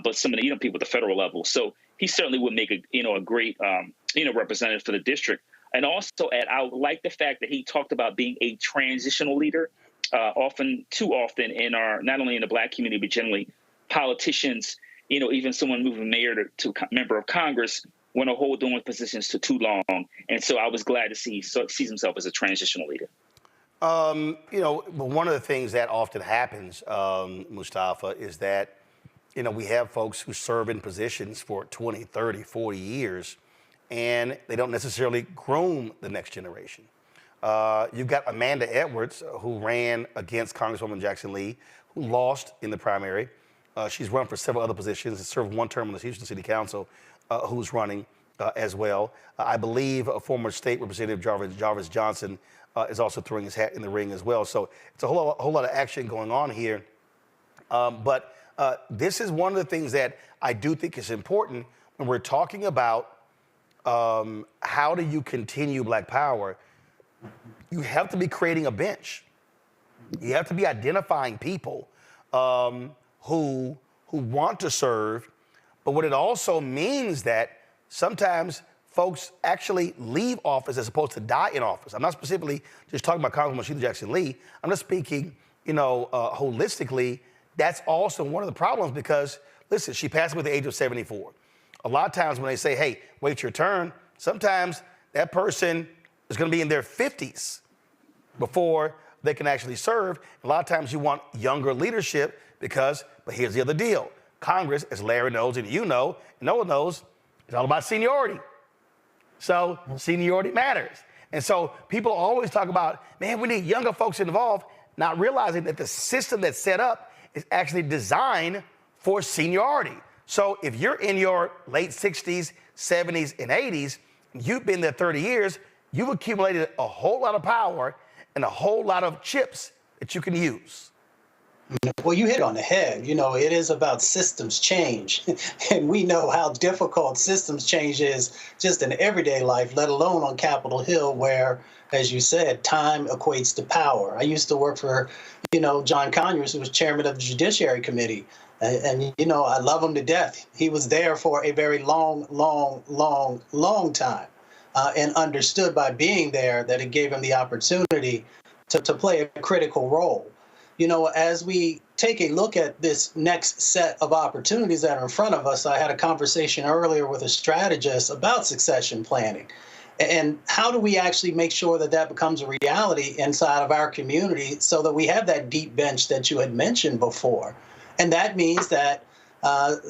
but some of the people at the federal level. So he certainly would make a great representative for the district. And also, I like the fact that he talked about being a transitional leader. Too often in not only in the Black community, but generally politicians, even someone moving mayor to member of Congress want to hold on with positions to too long. And so I was glad to see he sees himself as a transitional leader. One of the things that often happens, Mustafa, is that, we have folks who serve in positions for 20, 30, 40 years, and they don't necessarily groom the next generation. You've got Amanda Edwards, who ran against Congresswoman Jackson Lee, who lost in the primary. She's run for several other positions and served one term on the Houston City Council, who's running as well. I believe a former state representative, Jarvis Johnson, is also throwing his hat in the ring as well. So it's a whole lot of action going on here. But this is one of the things that I do think is important when we're talking about how do you continue Black power. You have to be creating a bench. You have to be identifying people who want to serve. But what it also means that sometimes folks actually leave office as opposed to die in office. I'm not specifically just talking about Congresswoman Shelia Jackson Lee. I'm just speaking, holistically. That's also one of the problems because, listen, she passed away at the age of 74. A lot of times when they say, hey, wait your turn, sometimes that person is going to be in their 50s before they can actually serve. A lot of times you want younger leadership but here's the other deal. Congress, as Larry knows and no one knows, it's all about seniority. So seniority matters. And so people always talk about, man, we need younger folks involved, not realizing that the system that's set up is actually designed for seniority. So if you're in your late 60s, 70s, and 80s, you've been there 30 years, you've accumulated a whole lot of power and a whole lot of chips that you can use. Well, you hit on the head. It is about systems change. And we know how difficult systems change is just in everyday life, let alone on Capitol Hill, where, as you said, time equates to power. I used to work for, John Conyers, who was chairman of the Judiciary Committee. And I love him to death. He was there for a very long time. And understood by being there that it gave him the opportunity to play a critical role. As we take a look at this next set of opportunities that are in front of us, I had a conversation earlier with a strategist about succession planning. And how do we actually make sure that becomes a reality inside of our community so that we have that deep bench that you had mentioned before? And that means that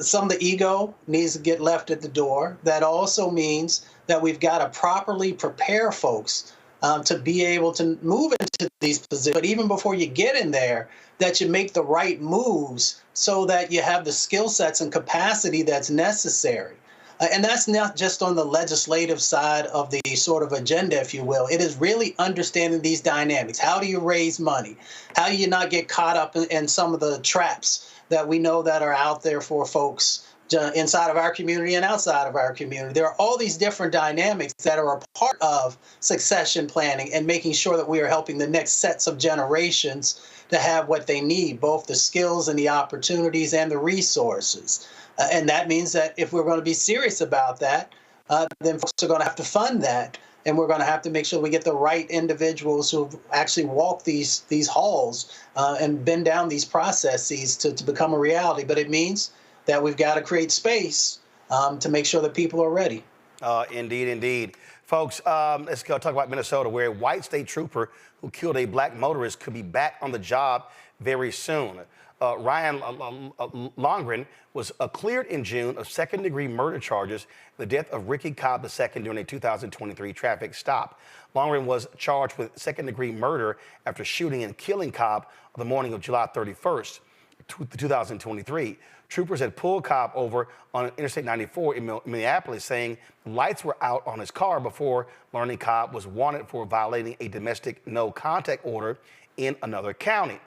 some of the ego needs to get left at the door. That also means that we've got to properly prepare folks to be able to move into these positions. But even before you get in there, that you make the right moves so that you have the skill sets and capacity that's necessary. And that's not just on the legislative side of the sort of agenda, if you will. It is really understanding these dynamics. How do you raise money? How do you not get caught up in some of the traps that we know that are out there for folks inside of our community and outside of our community? There are all these different dynamics that are a part of succession planning and making sure that we are helping the next sets of generations to have what they need, both the skills and the opportunities and the resources. And that means that if we're going to be serious about that, then folks are going to have to fund that. And we're going to have to make sure we get the right individuals who actually walk these halls and bend down these processes to become a reality. But it means that we've got to create space to make sure that people are ready. Indeed, indeed. Folks, let's go talk about Minnesota, where a white state trooper who killed a black motorist could be back on the job very soon. Ryan Longren was cleared in June of second-degree murder charges, the death of Ricky Cobb II during a 2023 traffic stop. Longren was charged with second-degree murder after shooting and killing Cobb on the morning of July 31st, 2023. Troopers had pulled Cobb over on Interstate 94 in Minneapolis, saying lights were out on his car before learning Cobb was wanted for violating a domestic no-contact order in another county.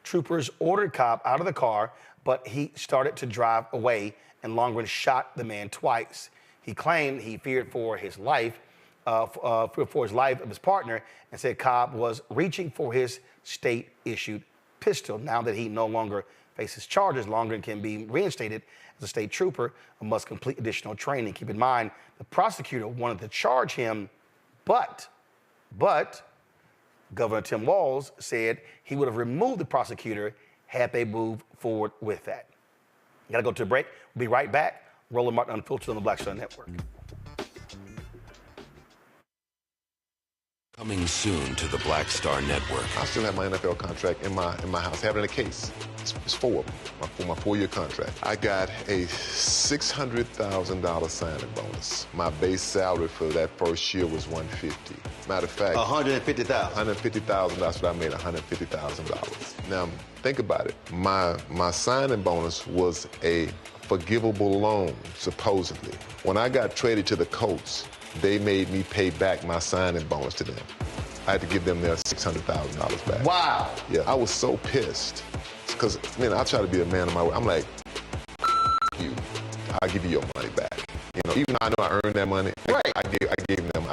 Troopers ordered Cobb out of the car, but he started to drive away, and Longren shot the man twice. He claimed he feared for his life, of his partner, and said Cobb was reaching for his state-issued pistol. Now that he no longer faces charges, Longren can be reinstated as a state trooper and must complete additional training. Keep in mind, the prosecutor wanted to charge him, but Governor Tim Walz said he would have removed the prosecutor had they moved forward with that. Got to go to a break. We'll be right back. Roland Martin Unfiltered on the Black Star Network. Coming soon to the Black Star Network. I still have my NFL contract in my house. Having a case. It's 4 of them for my 4-year contract. I got a $600,000 signing bonus. My base salary for that first year was $150,000. Matter of fact, $150,000. $150,000. That's what I made. $150,000. Now think about it. My signing bonus was a forgivable loan, supposedly. When I got traded to the Colts, they made me pay back my signing bonus to them. I had to give them their $600,000 back. Wow. Yeah, I was so pissed. Because, I try to be a man of my word. I'm like, you, I'll give you your money back. Even though I know I earned that money, right. I gave them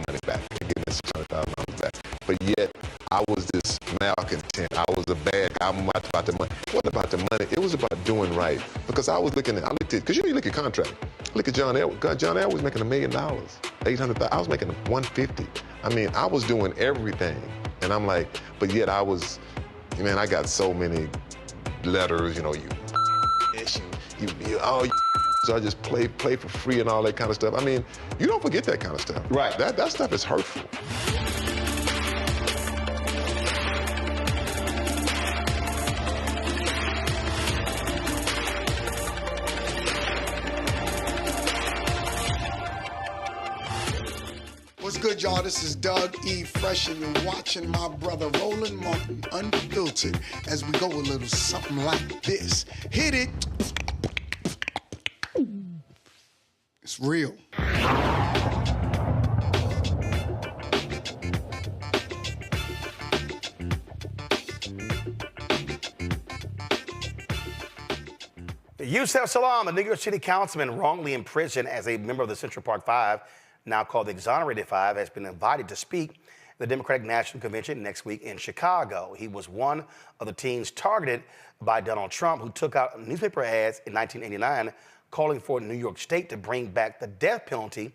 money back. I gave them $600,000 back. But yet, I was this malcontent. I was a bad guy. I'm not about the money. It wasn't about the money. It was about doing right. Because I looked at, because you look at contract. Look at John Edwards. John Edwards was making $1 million, $800,000. I was making $150,000. I was doing everything. And I'm like, but yet I was, I got so many letters, so I just play for free and all that kind of stuff. You don't forget that kind of stuff. Right. That stuff is hurtful. What's good, y'all? This is Doug E. Fresh, and you're watching my brother Roland Martin Unfiltered as we go a little something like this. Hit it. It's real. Yusef Salaam, the New York City councilman wrongly imprisoned as a member of the Central Park Five, now called the Exonerated Five, has been invited to speak at the Democratic National Convention next week in Chicago. He was one of the teens targeted by Donald Trump, who took out newspaper ads in 1989 calling for New York State to bring back the death penalty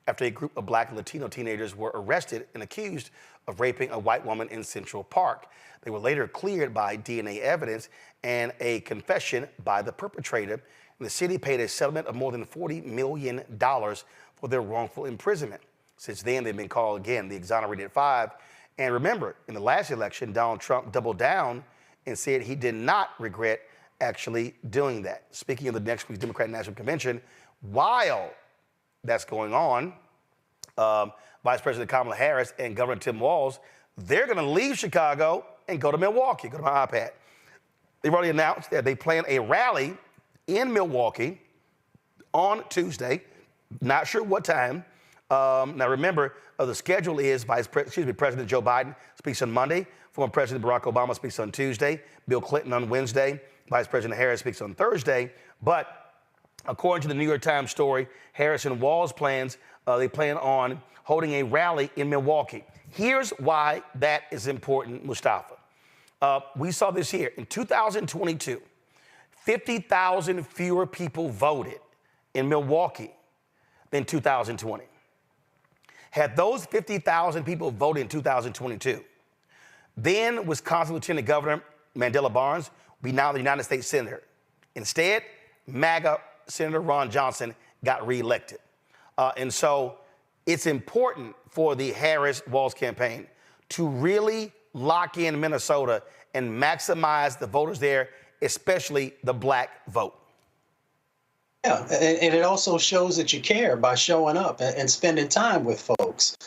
after a group of Black and Latino teenagers were arrested and accused of raping a white woman in Central Park. They were later cleared by DNA evidence and a confession by the perpetrator. And the city paid a settlement of more than $40 million for their wrongful imprisonment. Since then, they've been called, again, the Exonerated Five. And remember, in the last election, Donald Trump doubled down and said he did not regret actually doing that. Speaking of the next week's Democratic National Convention, while that's going on, Vice President Kamala Harris and Governor Tim Walz, they're going to leave Chicago and go to Milwaukee. Go to my iPad. They've already announced that they plan a rally in Milwaukee on Tuesday. Not sure what time. Now remember, the schedule is President Joe Biden speaks on Monday. Former President Barack Obama speaks on Tuesday. Bill Clinton on Wednesday. Vice President Harris speaks on Thursday. But according to the New York Times story, Harris and Walz plans, they plan on holding a rally in Milwaukee. Here's why that is important, Mustafa. We saw this here. In 2022, 50,000 fewer people voted in Milwaukee than 2020. Had those 50,000 people voted in 2022, then Wisconsin Lieutenant Governor Mandela Barnes would be now the United States Senator. Instead, MAGA Senator Ron Johnson got reelected. And so it's important for the Harris-Walz campaign to really lock in Minnesota and maximize the voters there, especially the black vote. Yeah, and it also shows that you care by showing up and spending time with folks,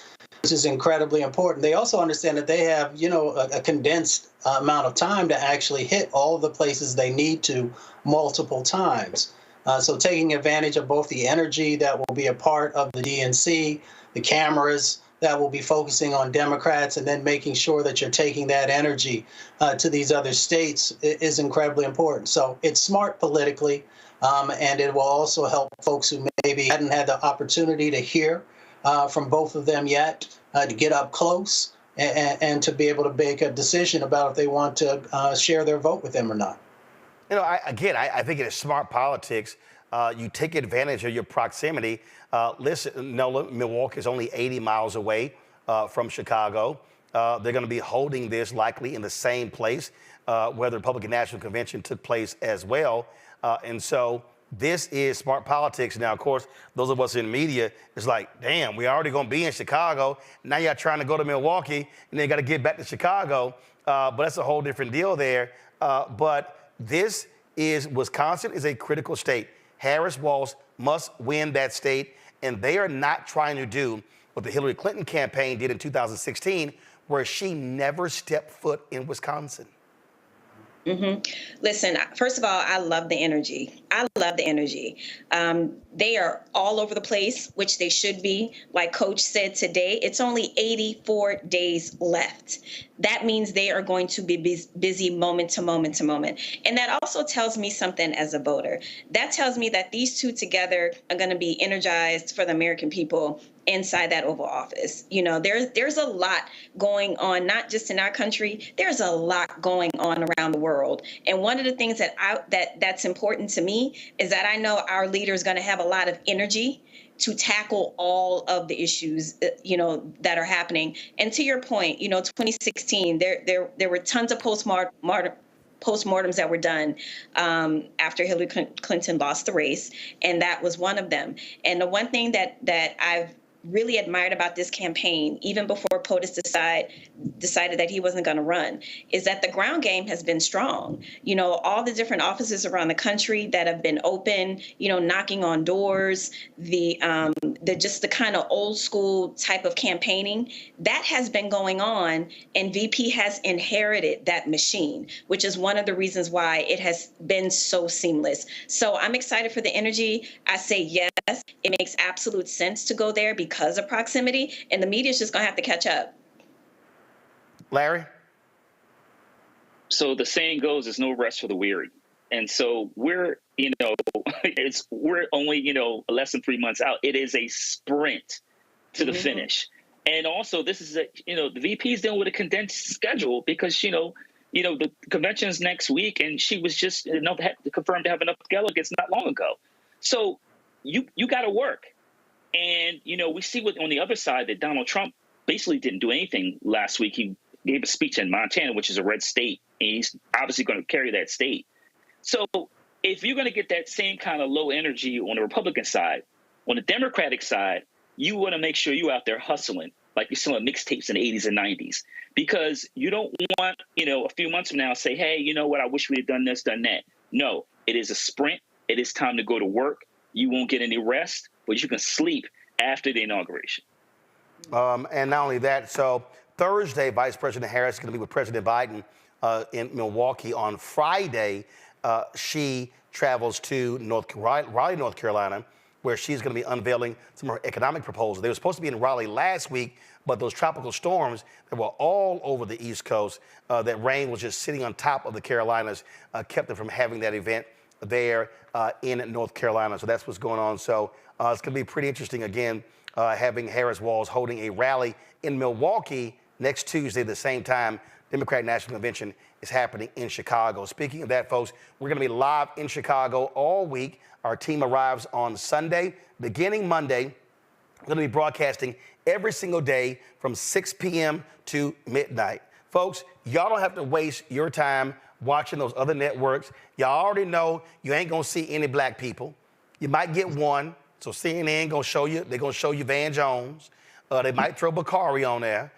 which is incredibly important. They also understand that they have, a condensed amount of time to actually hit all of the places they need to multiple times. So taking advantage of both the energy that will be a part of the DNC, the cameras that will be focusing on Democrats, and then making sure that you're taking that energy to these other states is incredibly important. So it's smart politically. And it will also help folks who maybe hadn't had the opportunity to hear from both of them yet to get up close and to be able to make a decision about if they want to share their vote with them or not. I think it is smart politics. You take advantage of your proximity. Milwaukee is only 80 miles away from Chicago. They're going to be holding this likely in the same place where the Republican National Convention took place as well. And so this is smart politics. Now, of course, those of us in media, it's like, damn, we're already going to be in Chicago. Now you're trying to go to Milwaukee, and then you got to get back to Chicago. But that's a whole different deal there. But Wisconsin is a critical state. Harris-Walz must win that state, and they are not trying to do what the Hillary Clinton campaign did in 2016, where she never stepped foot in Wisconsin. Mm-hmm. Listen, first of all, I love the energy. They are all over the place, which they should be. Like Coach said today, it's only 84 days left. That means they are going to be busy moment to moment to moment. And that also tells me something as a voter. That tells me that these two together are going to be energized for the American people inside that Oval Office. There's a lot going on, not just in our country. There's a lot going on around the world. And one of the things that's important to me is that I know our leader is going to have a lot of energy to tackle all of the issues, that are happening. And to your point, 2016, there were tons of postmortems that were done after Hillary Clinton lost the race, and that was one of them. And the one thing that I've really admired about this campaign, even before POTUS decided that he wasn't going to run, is that the ground game has been strong. All the different offices around the country that have been open, knocking on doors, the kind of old school type of campaigning that has been going on, and VP has inherited that machine, which is one of the reasons why it has been so seamless. So I'm excited for the energy. I say yes, it makes absolute sense to go there because of proximity, and the media is just going to have to catch up. Larry? So the saying goes, there's no rest for the weary. And so we're only, less than 3 months out. It is a sprint to the finish. And also this is the VP is dealing with a condensed schedule because, the convention's next week, and she was just confirmed to have enough delegates not long ago. So you got to work. And, we see on the other side that Donald Trump basically didn't do anything last week. He gave a speech in Montana, which is a red state, and he's obviously going to carry that state. So if you're going to get that same kind of low energy on the Republican side, on the Democratic side, you want to make sure you're out there hustling like you're selling mixtapes in the 80s and 90s, because you don't want, a few months from now say, hey, you know what, I wish we had done this, done that. No, it is a sprint. It is time to go to work. You won't get any rest, but you can sleep after the inauguration. And not only that, so Thursday, Vice President Harris is going to be with President Biden in Milwaukee. On Friday, she travels to Raleigh, North Carolina, where she's going to be unveiling some of her economic proposals. They were supposed to be in Raleigh last week, but those tropical storms that were all over the East Coast, that rain was just sitting on top of the Carolinas, kept them from having that event there in North Carolina. So that's what's going on. So it's going to be pretty interesting, again, having Harris-Walz holding a rally in Milwaukee next Tuesday, the same time Democratic National Convention is happening in Chicago. Speaking of that, folks, we're going to be live in Chicago all week. Our team arrives on Sunday. Beginning Monday, we're going to be broadcasting every single day from 6 p.m. to midnight. Folks, y'all don't have to waste your time watching those other networks. Y'all already know you ain't going to see any black people. You might get one. So CNN going to show you, they're going to show you Van Jones. They might throw Bakari on there.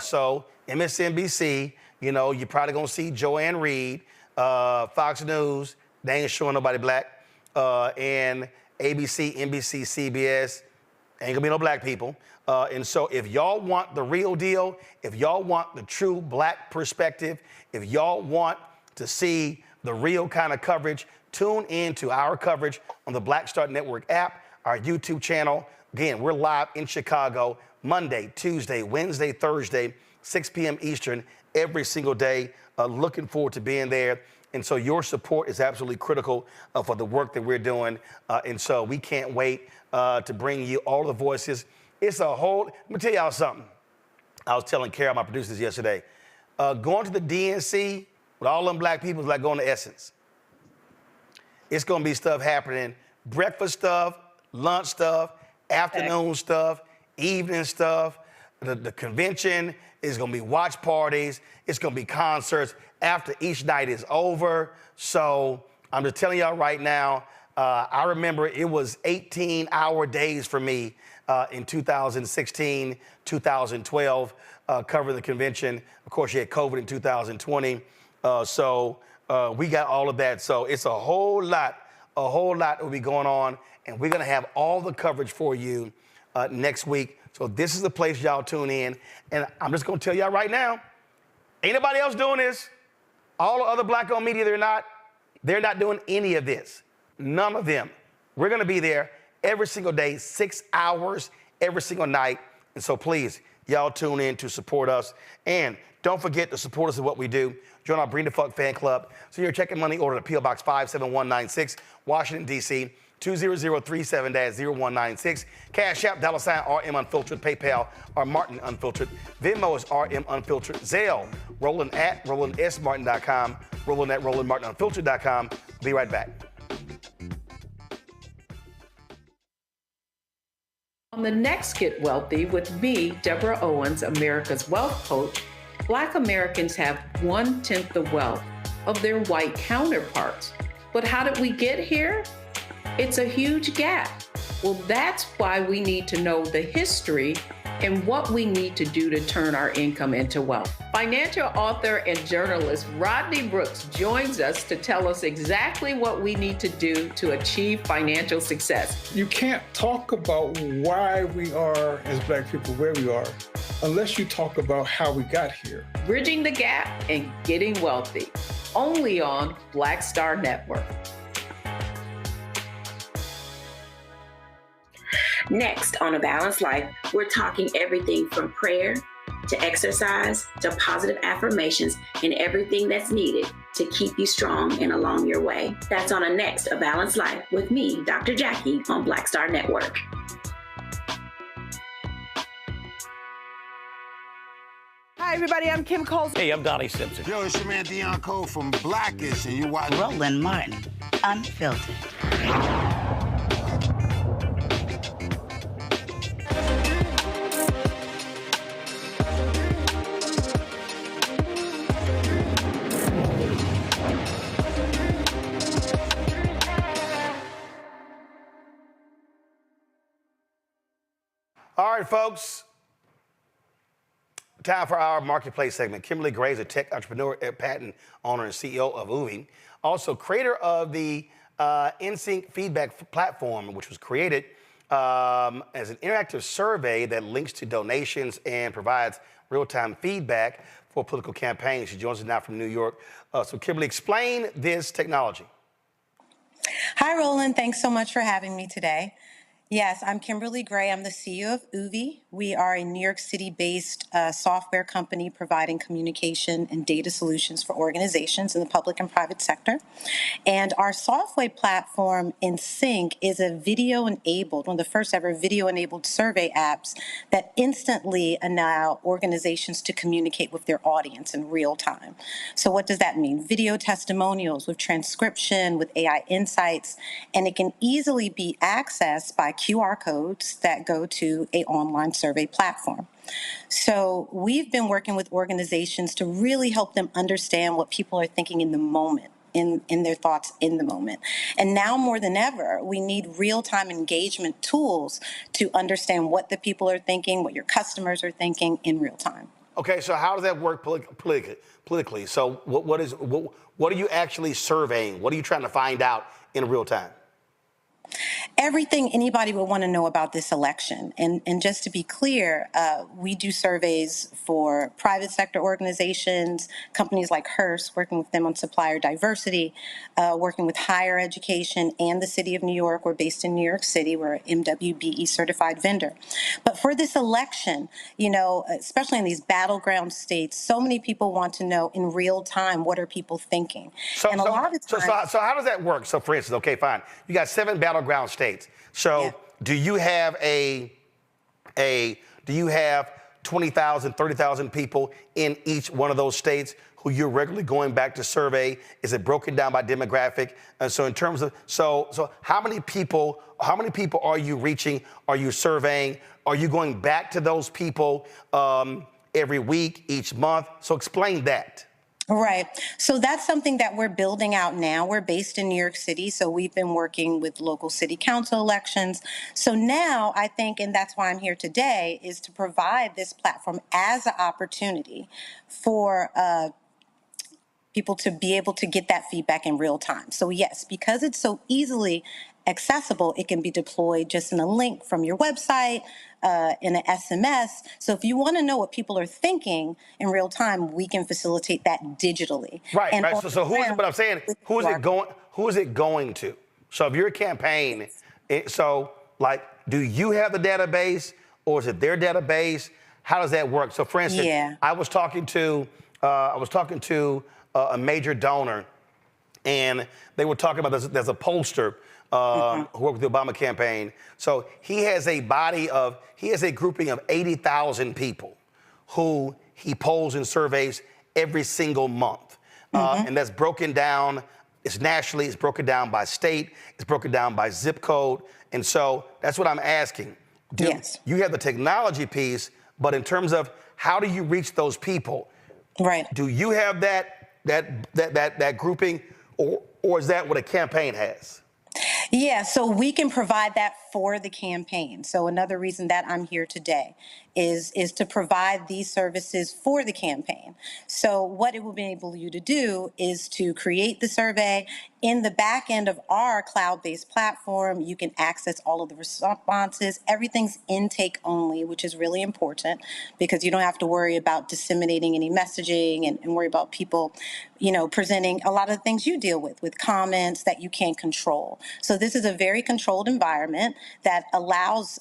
So MSNBC, you know, you're probably going to see Joanne Reed. Fox News, they ain't showing nobody black. And ABC, NBC, CBS, ain't gonna be no black people. And so if y'all want the real deal, if y'all want the true black perspective, if y'all want to see the real kind of coverage, tune in to our coverage on the Black Star Network app, our YouTube channel. Again, we're live in Chicago Monday, Tuesday, Wednesday, Thursday, 6 p.m. Eastern, every single day. Looking forward to being there. And so your support is absolutely critical for the work that we're doing. And so we can't wait to bring you all the voices. It's a whole, let me tell y'all something. I was telling Carol, my producers, yesterday, going to the DNC with all them black people is like going to Essence. It's going to be stuff happening, breakfast stuff, lunch stuff, afternoon stuff, evening stuff. The convention is going to be watch parties. It's going to be concerts after each night is over. So I'm just telling y'all right now, I remember it was 18-hour days for me in 2016, 2012, covering the convention. Of course, you had COVID in 2020. So we got all of that. So it's a whole lot that will be going on. And we're going to have all the coverage for you next week. So this is the place y'all tune in. And I'm just going to tell y'all right now, ain't nobody else doing this. All the other black-owned media, they're not doing any of this. None of them. We're going to be there every single day, 6 hours every single night. And so please, y'all tune in to support us. And don't forget to support us in what we do. Join our Bring the Fuck fan club. So you're checking money order to P.O. Box 57196, Washington, D.C., 20037-0196. Cash App, $RM Unfiltered. PayPal, R Martin Unfiltered. Venmo is RM Unfiltered. Zelle, Roland at RolandSMartin.com. Roland at RolandMartinUnfiltered.com. Be right back. On the next Get Wealthy with me, Deborah Owens, America's Wealth Coach, Black Americans have 1/10 the wealth of their white counterparts. But how did we get here? It's a huge gap. Well, that's why we need to know the history and what we need to do to turn our income into wealth. Financial author and journalist Rodney Brooks joins us to tell us exactly what we need to do to achieve financial success. You can't talk about why we are, as black people, where we are, unless you talk about how we got here. Bridging the gap and getting wealthy, only on Black Star Network. Next on A Balanced Life, we're talking everything from prayer to exercise to positive affirmations and everything that's needed to keep you strong and along your way. That's on a next A Balanced Life with me, Dr. Jackie, on Black Star Network. Hi, everybody. I'm Kim Coles. Hey, I'm Donnie Simpson. Yo, it's your man Deion Cole from Blackish, and you watch Roland Martin, Unfiltered. All right, folks. Time for our marketplace segment. Kimberly Gray is a tech entrepreneur, patent owner, and CEO of Uvi. Also, creator of the NSYNC feedback platform, which was created as an interactive survey that links to donations and provides real-time feedback for political campaigns. She joins us now from New York. So Kimberly, explain this technology. Hi, Roland. Thanks so much for having me today. Yes, I'm Kimberly Gray. I'm the CEO of UVI. We are a New York City-based software company providing communication and data solutions for organizations in the public and private sector. And our software platform, InSync, is a video-enabled, one of the first ever video-enabled survey apps that instantly allow organizations to communicate with their audience in real time. So what does that mean? Video testimonials with transcription, with AI insights, and it can easily be accessed by QR codes that go to an online survey platform. So we've been working with organizations to really help them understand what people are thinking in the moment, in their thoughts in the moment. And now more than ever, we need real-time engagement tools to understand what the people are thinking, what your customers are thinking in real time. Okay, so how does that work politically? So what are you actually surveying? What are you trying to find out in real time? Everything anybody would want to know about this election. And just to be clear, we do surveys for private sector organizations, companies like Hearst, working with them on supplier diversity, working with higher education and the city of New York. We're based in New York City. We're an MWBE certified vendor. But for this election, you know, especially in these battleground states, so many people want to know in real time, what are people thinking? So how does that work? So for instance, okay, fine. You got 7 battleground states. So do you have do you have 20,000, 30,000 people in each one of those states who you're regularly going back to survey? Is it broken down by demographic? And so in terms of, so how many people are you reaching? Are you surveying? Are you going back to those people every week, each month? So explain that. Right. So that's something that we're building out now. We're based in New York City, so we've been working with local city council elections. So now I think, and that's why I'm here today, is to provide this platform as an opportunity for people to be able to get that feedback in real time. So yes, because it's so easily accessible, it can be deployed just in a link from your website, in an SMS. So if you want to know what people are thinking in real time, we can facilitate that digitally. Right, and right. So who is it, but I'm saying, who is it going to? So if you're a campaign, so like, do you have the database or is it their database? How does that work? So for instance, I was talking to a major donor, and they were talking about there's a pollster who worked with the Obama campaign. So he has a grouping of 80,000 people who he polls and surveys every single month. And that's broken down, it's nationally, it's broken down by state, it's broken down by zip code. And so that's what I'm asking. You have the technology piece, but in terms of how do you reach those people? Right. Do you have that grouping, or is that what a campaign has? Yeah, so we can provide that for the campaign. So another reason that I'm here today is to provide these services for the campaign. So what it will enable you to do is to create the survey. In the back end of our cloud-based platform, you can access all of the responses. Everything's intake only, which is really important because you don't have to worry about disseminating any messaging and worry about people, you know, presenting a lot of the things you deal with comments that you can't control. So this is a very controlled environment that allows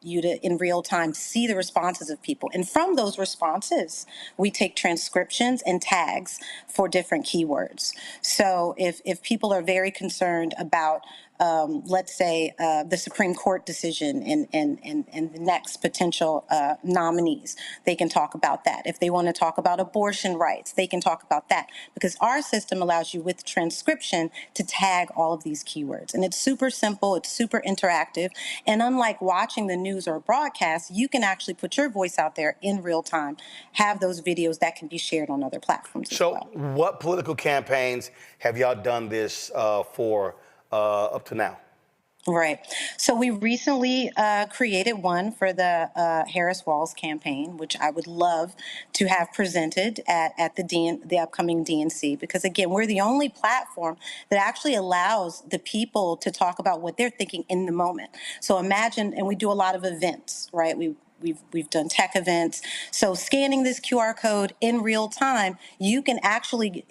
you to, in real time, see the responses of people. And from those responses, we take transcriptions and tags for different keywords. So if people are very concerned about, let's say, the Supreme Court decision and the next potential nominees, they can talk about that. If they want to talk about abortion rights, they can talk about that. Because our system allows you with transcription to tag all of these keywords. And it's super simple, it's super interactive. And unlike watching the news or broadcast, you can actually put your voice out there in real time, have those videos that can be shared on other platforms as well. So what political campaigns have y'all done this for up to now? Right. So we recently created one for the Harris-Walz campaign, which I would love to have presented at the upcoming DNC, because again, we're the only platform that actually allows the people to talk about what they're thinking in the moment. So imagine, and we do a lot of events, right? We've done tech events. So scanning this QR code in real time, you can actually,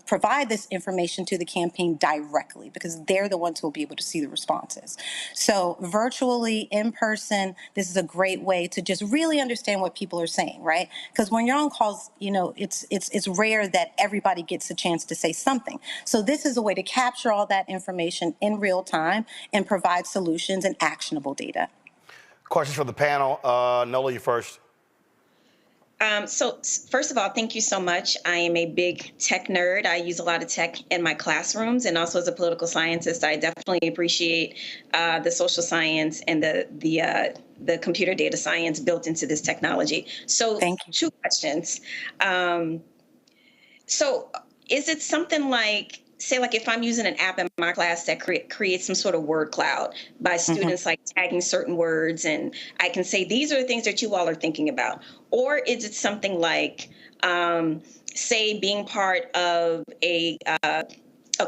provide this information to the campaign directly, because they're the ones who will be able to see the responses. So virtually, in person, this is a great way to just really understand what people are saying, right? Because when you're on calls, it's rare that everybody gets a chance to say something. So this is a way to capture all that information in real time and provide solutions and actionable data. Questions for the panel. Nola, you first. So first of all, thank you so much. I am a big tech nerd. I use a lot of tech in my classrooms, and also as a political scientist, I definitely appreciate the social science and the computer data science built into this technology. So two questions. So is it something like, say, like if I'm using an app in my class that creates some sort of word cloud by students like tagging certain words, and I can say, these are the things that you all are thinking about? Or is it something like, say, being part of a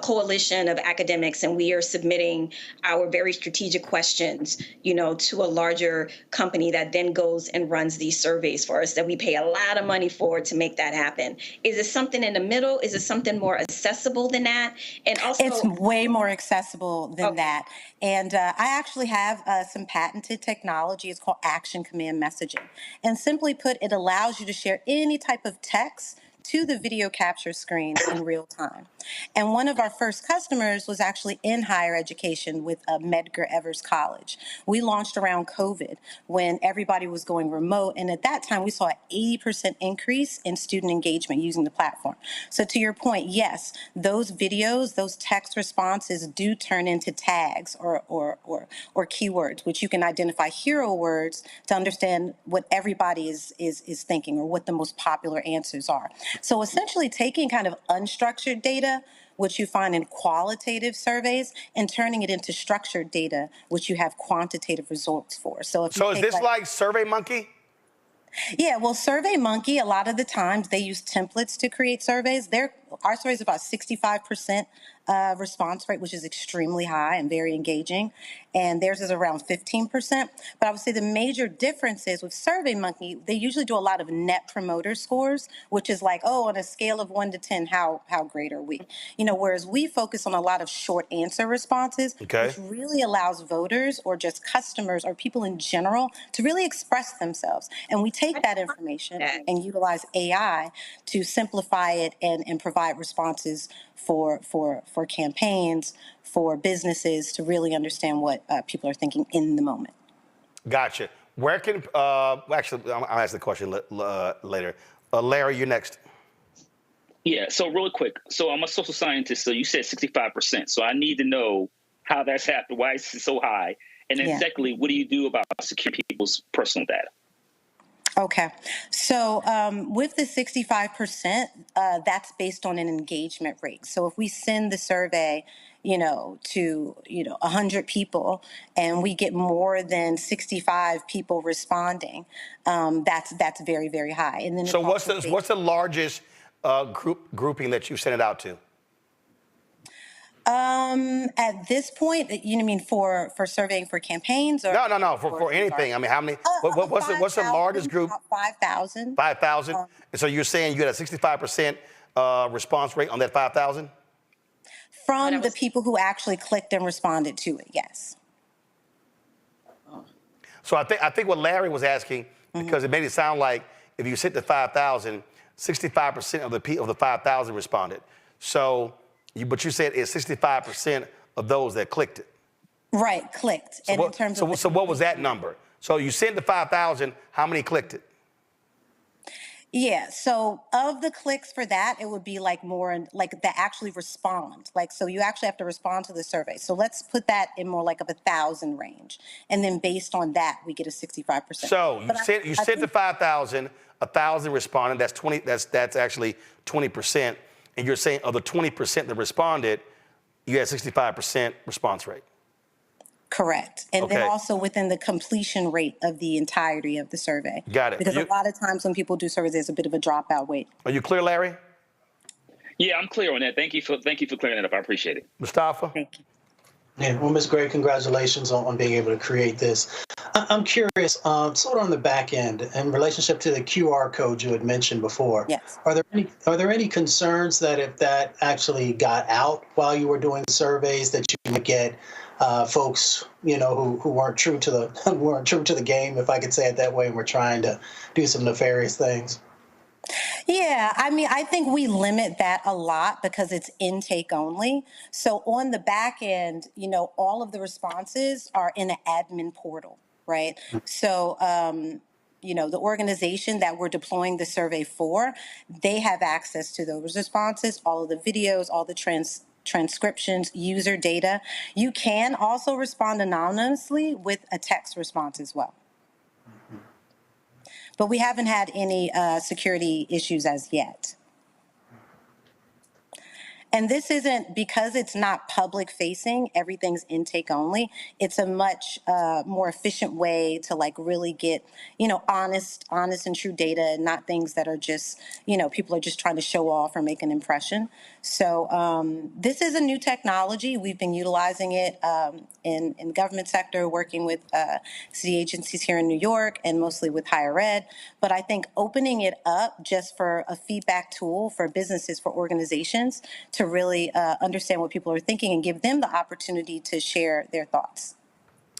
coalition of academics, and we are submitting our very strategic questions, to a larger company that then goes and runs these surveys for us that we pay a lot of money for to make that happen? Is it something in the middle? Is it something more accessible than that? And also, it's way more accessible than that. And I actually have some patented technology. It's called Action Command Messaging. And simply put, it allows you to share any type of text to the video capture screen in real time. And one of our first customers was actually in higher education with Medgar Evers College. We launched around COVID when everybody was going remote. And at that time, we saw an 80% increase in student engagement using the platform. So to your point, yes, those videos, those text responses do turn into tags or keywords, which you can identify hero words to understand what everybody is thinking or what the most popular answers are. So essentially taking kind of unstructured data, which you find in qualitative surveys, and turning it into structured data, which you have quantitative results for. So if is this like SurveyMonkey? Yeah, well, SurveyMonkey, a lot of the times they use templates to create surveys. Our survey is about 65% response rate, which is extremely high and very engaging. And theirs is around 15%. But I would say the major difference is with SurveyMonkey, they usually do a lot of net promoter scores, which is like, on a scale of 1 to 10, how great are we? Whereas we focus on a lot of short answer responses, which really allows voters or just customers or people in general to really express themselves. And we take that information and utilize AI to simplify it and provide responses for campaigns, for businesses to really understand what people are thinking in the moment. Gotcha. Where can, actually, I'll ask the question later. Larry, you're next. Yeah, so really quick. So I'm a social scientist, so you said 65%. So I need to know how that's happened, why it's so high. And then secondly, what do you do about securing people's personal data? Okay, so with the 65%, that's based on an engagement rate. So if we send the survey, to 100 people, and we get more than 65 people responding, that's very, very high. And then so what's the largest grouping that you sent it out to? At this point, you mean for surveying for campaigns or? No, for anything. I mean, how many, what's the largest group? 5,000. 5,000? And so you're saying you had a 65% response rate on that 5,000? From the people who actually clicked and responded to it, yes. So I think what Larry was asking, because it made it sound like if you sent the 5,000, 65% of the 5,000 responded. So, but you said it's 65% of those that clicked it. Right, clicked. So and in terms of what was that number? So you sent the 5,000, how many clicked it? Yeah, so of the clicks for that, it would be like more like that actually respond. Like, so you actually have to respond to the survey. So let's put that in more like of 1,000 range. And then based on that, we get a 65%. So you sent the 5,000, 1,000 responded, that's 20, that's actually 20%. And you're saying of the 20% that responded, you had 65% response rate. Correct. And Okay. then also within the completion rate of the entirety of the survey. Got it. Because a lot of times when people do surveys, there's a bit of a dropout rate. Are you clear, Larry? Yeah, I'm clear on that. Thank you for clearing that up. I appreciate it. Mustafa? Thank you. Yeah, well, Ms. Gray, congratulations on being able to create this. I'm curious, sort of on the back end, in relationship to the QR code you had mentioned before. Yes. Are there any concerns that if that actually got out while you were doing surveys, that you would get folks, who weren't true to the game, if I could say it that way, and were trying to do some nefarious things? Yeah, I mean, I think we limit that a lot because it's intake only. So on the back end, all of the responses are in an admin portal, right? So, the organization that we're deploying the survey for, they have access to those responses, all of the videos, all the transcriptions, user data. You can also respond anonymously with a text response as well. But we haven't had any security issues as yet. And this isn't, because it's not public facing, everything's intake only. It's a much more efficient way to really get, honest and true data, and not things that are just, people are just trying to show off or make an impression. So this is a new technology. We've been utilizing it in the government sector, working with city agencies here in New York and mostly with higher ed. But I think opening it up just for a feedback tool for businesses, for organizations, to really understand what people are thinking and give them the opportunity to share their thoughts.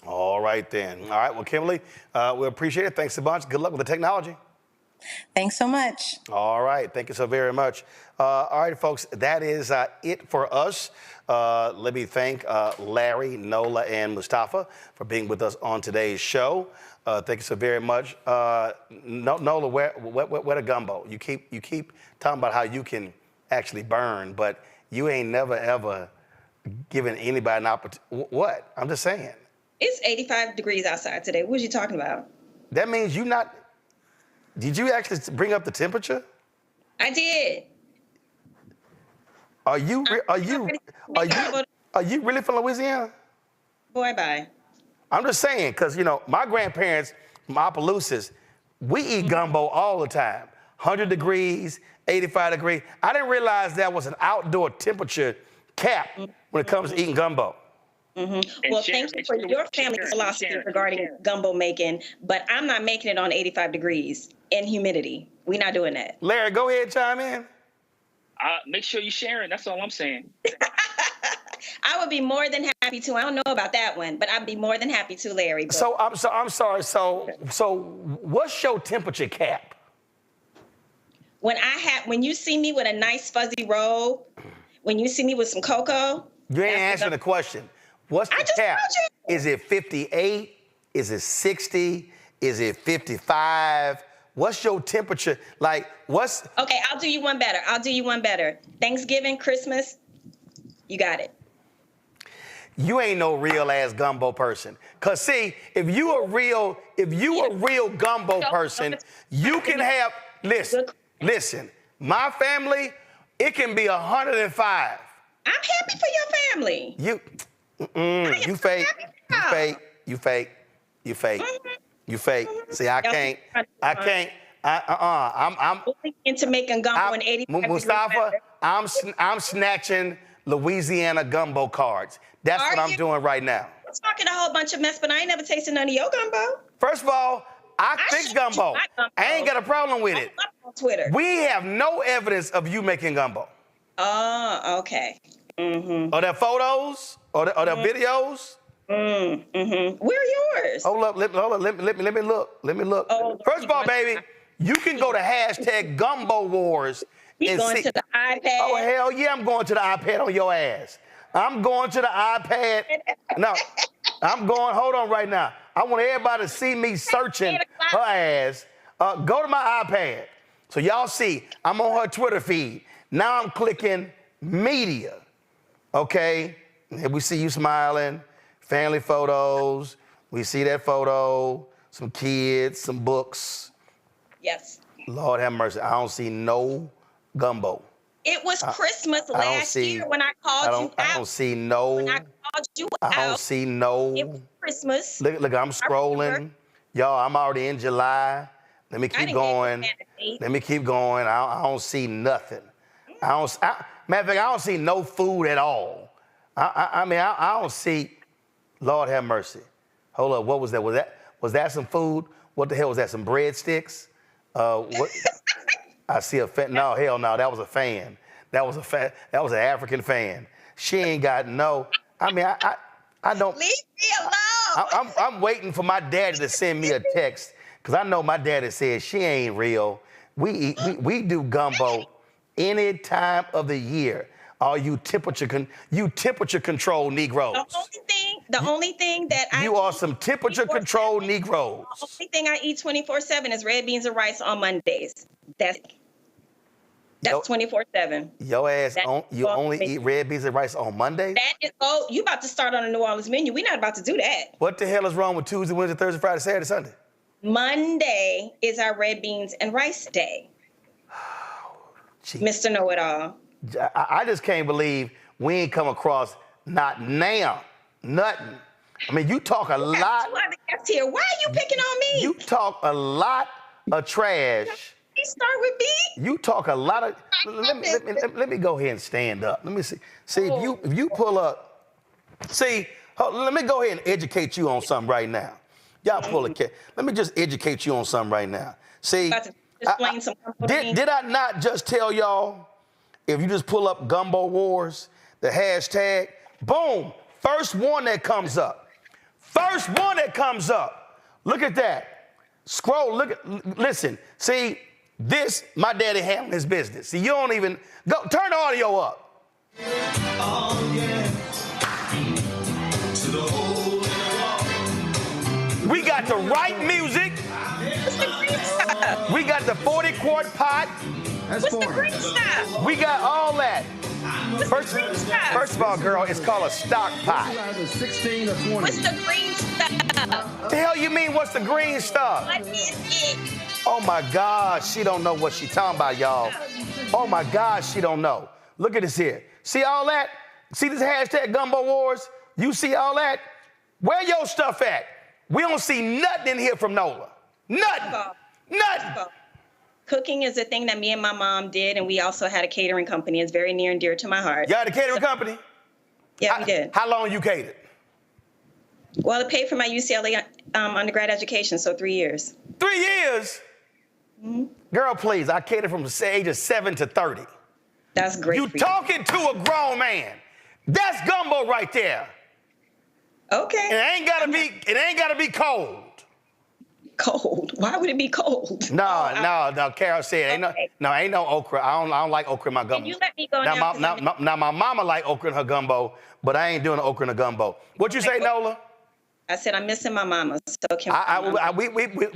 All right, then. All right, well, Kimberly, we appreciate it. Thanks a bunch. Good luck with the technology. Thanks so much. All right, thank you so very much. All right, folks, that is it for us. Let me thank Larry, Nola, and Mustafa for being with us on today's show. Thank you so very much. Nola, where the gumbo? You keep talking about how you can actually burn, but you ain't never, ever given anybody an opportunity. What? I'm just saying. It's 85 degrees outside today. What are you talking about? That means you not... Did you actually bring up the temperature? I did. Are you really from Louisiana? Boy, bye. I'm just saying, because, my grandparents from Opelousas, we eat gumbo all the time. 100 degrees, 85 degrees. I didn't realize that was an outdoor temperature cap when it comes to eating gumbo. Mm-hmm. Well, thank you for your family philosophy regarding gumbo making, but I'm not making it on 85 degrees and humidity. We're not doing that. Larry, go ahead, chime in. Make sure you're sharing. That's all I'm saying. I would be more than happy to. I don't know about that one, but I'd be more than happy to, Larry. But... So I'm sorry. So what's your temperature cap? When you see me with a nice fuzzy robe, when you see me with some cocoa. You ain't answering the question. What's the cap? Is it 58? Is it 60? Is it 55? What's your temperature? Okay, I'll do you one better. Thanksgiving, Christmas, you got it. You ain't no real ass gumbo person. Cause see, if you a real gumbo person, you can have, listen, my family, it can be 105. I'm happy for your family. You fake. See, I can't. I'm into making gumbo in 85 Mustafa, I'm snatching Louisiana gumbo cards. That's what I'm doing right now. I'm talking a whole bunch of mess, but I ain't never tasted none of your gumbo. First of all, I fix gumbo. I ain't got a problem with it. On Twitter. We have no evidence of you making gumbo. Oh, okay. Mm-hmm. Are there photos? Are there videos? Mm-hmm. Where are yours? Hold up, let me look. Oh, first of all, baby, you can go to #GumboWars. You going to the iPad? Oh, hell yeah, I'm going to the iPad on your ass. I'm going to the iPad. No, hold on right now. I want everybody to see me searching her ass. Go to my iPad. So y'all see, I'm on her Twitter feed. Now I'm clicking media. Okay, and we see you smiling, family photos. We see that photo, some kids, some books. Yes. Lord have mercy, I don't see no gumbo. It was Christmas last year when I called you out. I don't see no called you I don't out. see no. It was Christmas. Look, I'm scrolling. Y'all, I'm already in July. Let me keep going. Let me keep going. I don't see nothing. Matter of fact, I don't see no food at all. I mean, I don't see. Lord have mercy. Hold up. What was that? Was that some food? What the hell was that? Some breadsticks? What? I see a fan. No, hell no. That was a fan. That was an African fan. She ain't got no. I mean, I don't. Leave me alone. I'm waiting for my daddy to send me a text because I know my daddy said she ain't real. We do gumbo any time of the year. All you temperature control Negroes. The only thing that you are some temperature control Negroes. The only thing I eat 24/7 is red beans and rice on Mondays. That's 24/7. Your ass, you only eat red beans and rice on Mondays? You about to start on a New Orleans menu. We're not about to do that. What the hell is wrong with Tuesday, Wednesday, Thursday, Friday, Saturday, Sunday? Monday is our red beans and rice day. Mr. Know-It-All. I just can't believe we ain't come across not now, nothing. I mean, you talk a lot. Here. Why are you picking on me? You talk a lot of trash. You start with me. You talk a lot of. Let me go ahead and stand up. Let me see. See if you pull up. See, let me go ahead and educate you on something right now. Y'all pull a cat. Let me just educate you on something right now. See, did I not just tell y'all? If you just pull up Gumbo Wars, the hashtag, boom, first one that comes up. First one that comes up. Look at that. Scroll, listen. See, this, my daddy handling his business. See, you don't even, turn the audio up. Oh, yeah. We got the right music. We got the 40-quart pot. What's the green stuff? We got all that. First of all, girl, it's called a stock pot. 16 or 20. What's the green stuff? The hell you mean, what's the green stuff? What is it? Oh my God, she don't know what she talking about, y'all. Oh my God, she don't know. Look at this here. See all that? See this hashtag Gumbo Wars? You see all that? Where your stuff at? We don't see nothing in here from Nola. Nothing. Nothing. Cooking is a thing that me and my mom did, and we also had a catering company. It's very near and dear to my heart. Y'all had a catering company? Yeah, we did. How long you catered? Well, it paid for my UCLA undergrad education, so 3 years. 3 years? Mm-hmm. Girl, please, I catered from the age of 7 to 30. That's great. You talking to a grown man. That's gumbo right there. Okay. It ain't gotta be cold. Cold? Why would it be cold? No. Carol said, ain't no okra. I don't like okra in my gumbo. Can you let me go now? My mama like okra in her gumbo, but I ain't doing okra in the gumbo. What you say, Nola? I said I'm missing my mama. So can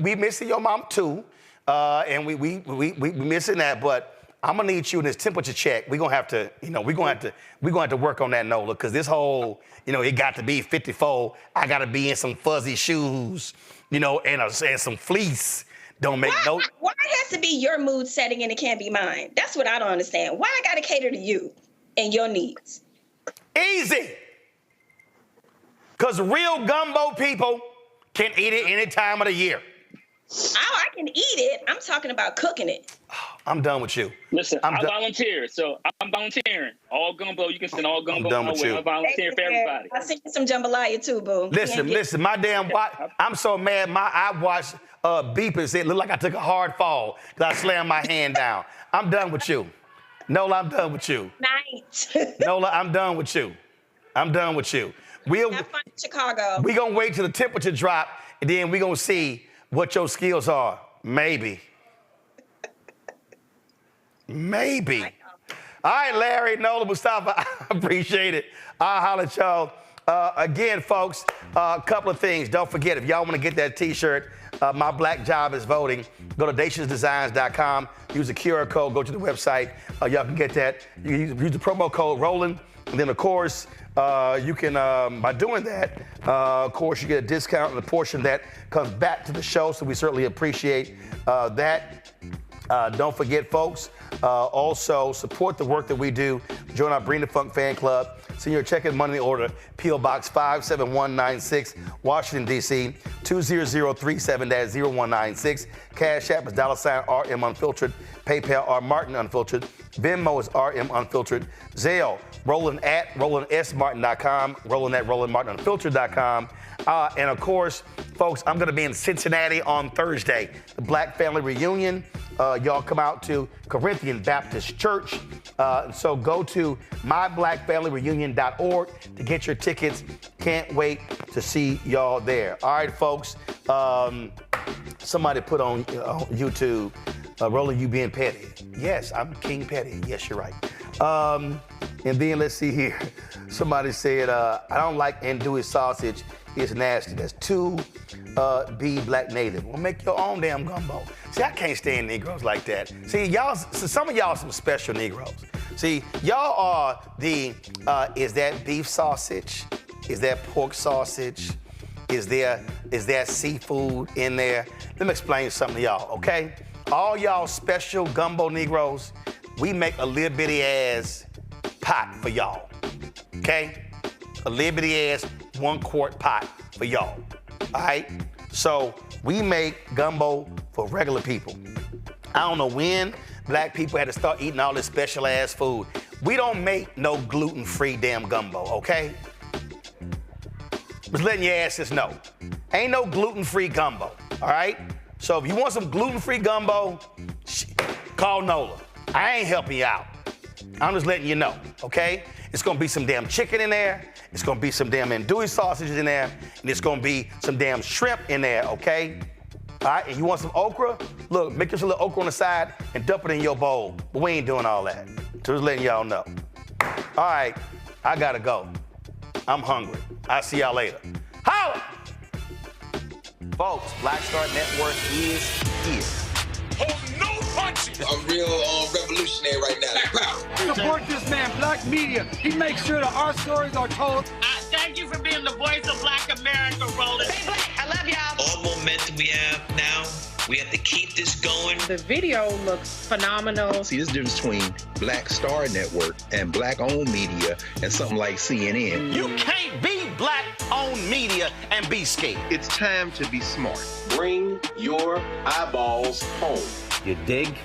we missing your mom too, and we missing that. But I'm gonna need you in this temperature check. We're gonna have to work on that, Nola, because this whole, it got to be 54. I gotta be in some fuzzy shoes, and some fleece. Don't make no. Why it has to be your mood setting and it can't be mine? That's what I don't understand. Why I gotta cater to you and your needs? Easy. Because real gumbo people can eat it any time of the year. Oh, I can eat it. I'm talking about cooking it. I'm done with you. Listen, I volunteer, so I'm volunteering. All gumbo, you can send all gumbo. I'm done with you. I volunteer for everybody. I sent you some jambalaya too, boo. Listen, my damn I'm so mad. I watched beepers. It looked like I took a hard fall because I slammed my hand down. I'm done with you. Nola, I'm done with you. Night. Nola, I'm done with you. I'm done with you. Have fun in Chicago. We're going to wait till the temperature drop, and then we're going to see what your skills are. Maybe. Maybe. All right, Larry, Nola, Mustafa, I appreciate it. I'll holler at y'all. Again, folks, a couple of things. Don't forget, if y'all want to get that T-shirt, My Black Job is Voting, go to dationsdesigns.com, use the QR code, go to the website. Y'all can get that. You can use the promo code ROLLIN', and then, of course, you can, by doing that, of course, you get a discount, and a portion of that comes back to the show, so we certainly appreciate that. Don't forget, folks, also support the work that we do. Join our Bring the Funk fan club. Send your check and money order, P.O. Box 57196, Washington, D.C., 20037-0196. Cash App is $RM Unfiltered. PayPal, R Martin Unfiltered. Venmo is RM Unfiltered. Zelle, Roland at RolandSMartin.com, Roland at RolandMartinUnfiltered.com. And of course, folks, I'm going to be in Cincinnati on Thursday, the Black Family Reunion. Y'all come out to Corinthian Baptist Church. So go to myblackfamilyreunion.org to get your tickets. Can't wait to see y'all there. All right, folks. Somebody put on YouTube, Roland, you being petty. Yes, I'm King Petty. Yes, you're right. And then let's see here. Somebody said, I don't like andouille sausage. It's nasty. That's 2B Black Native. Well, make your own damn gumbo. See, I can't stand Negroes like that. See, y'all, some of y'all are some special Negroes. See, y'all are the, is that beef sausage? Is that pork sausage? Is there seafood in there? Let me explain something to y'all, okay? All y'all special gumbo Negroes, we make a little bitty ass pot for y'all, okay? A little bitty ass 1 quart pot for y'all, all right? So we make gumbo for regular people. I don't know when black people had to start eating all this special ass food. We don't make no gluten-free damn gumbo, okay? Just letting your asses know. Ain't no gluten-free gumbo, all right? So if you want some gluten-free gumbo, call NOLA. I ain't helping you out. I'm just letting you know, okay? It's gonna be some damn chicken in there. It's gonna be some damn andouille sausages in there. And it's gonna be some damn shrimp in there, okay? All right, and you want some okra? Look, make yourself a little okra on the side and dump it in your bowl. But we ain't doing all that. So just letting y'all know. All right, I gotta go. I'm hungry. I'll see y'all later. Holla! Folks, Black Star Network is here. Hold no punches! I'm real revolutionary right now. Support this man, Black Media. He makes sure that our stories are told. Thank you for being the voice of Black America, Roland. Stay black. I love y'all. All momentum we have now, we have to keep this going. The video looks phenomenal. See, this difference between Black Star Network and Black-owned media and something like CNN. You can't be Black-owned media and be scared. It's time to be smart. Bring your eyeballs home. You dig?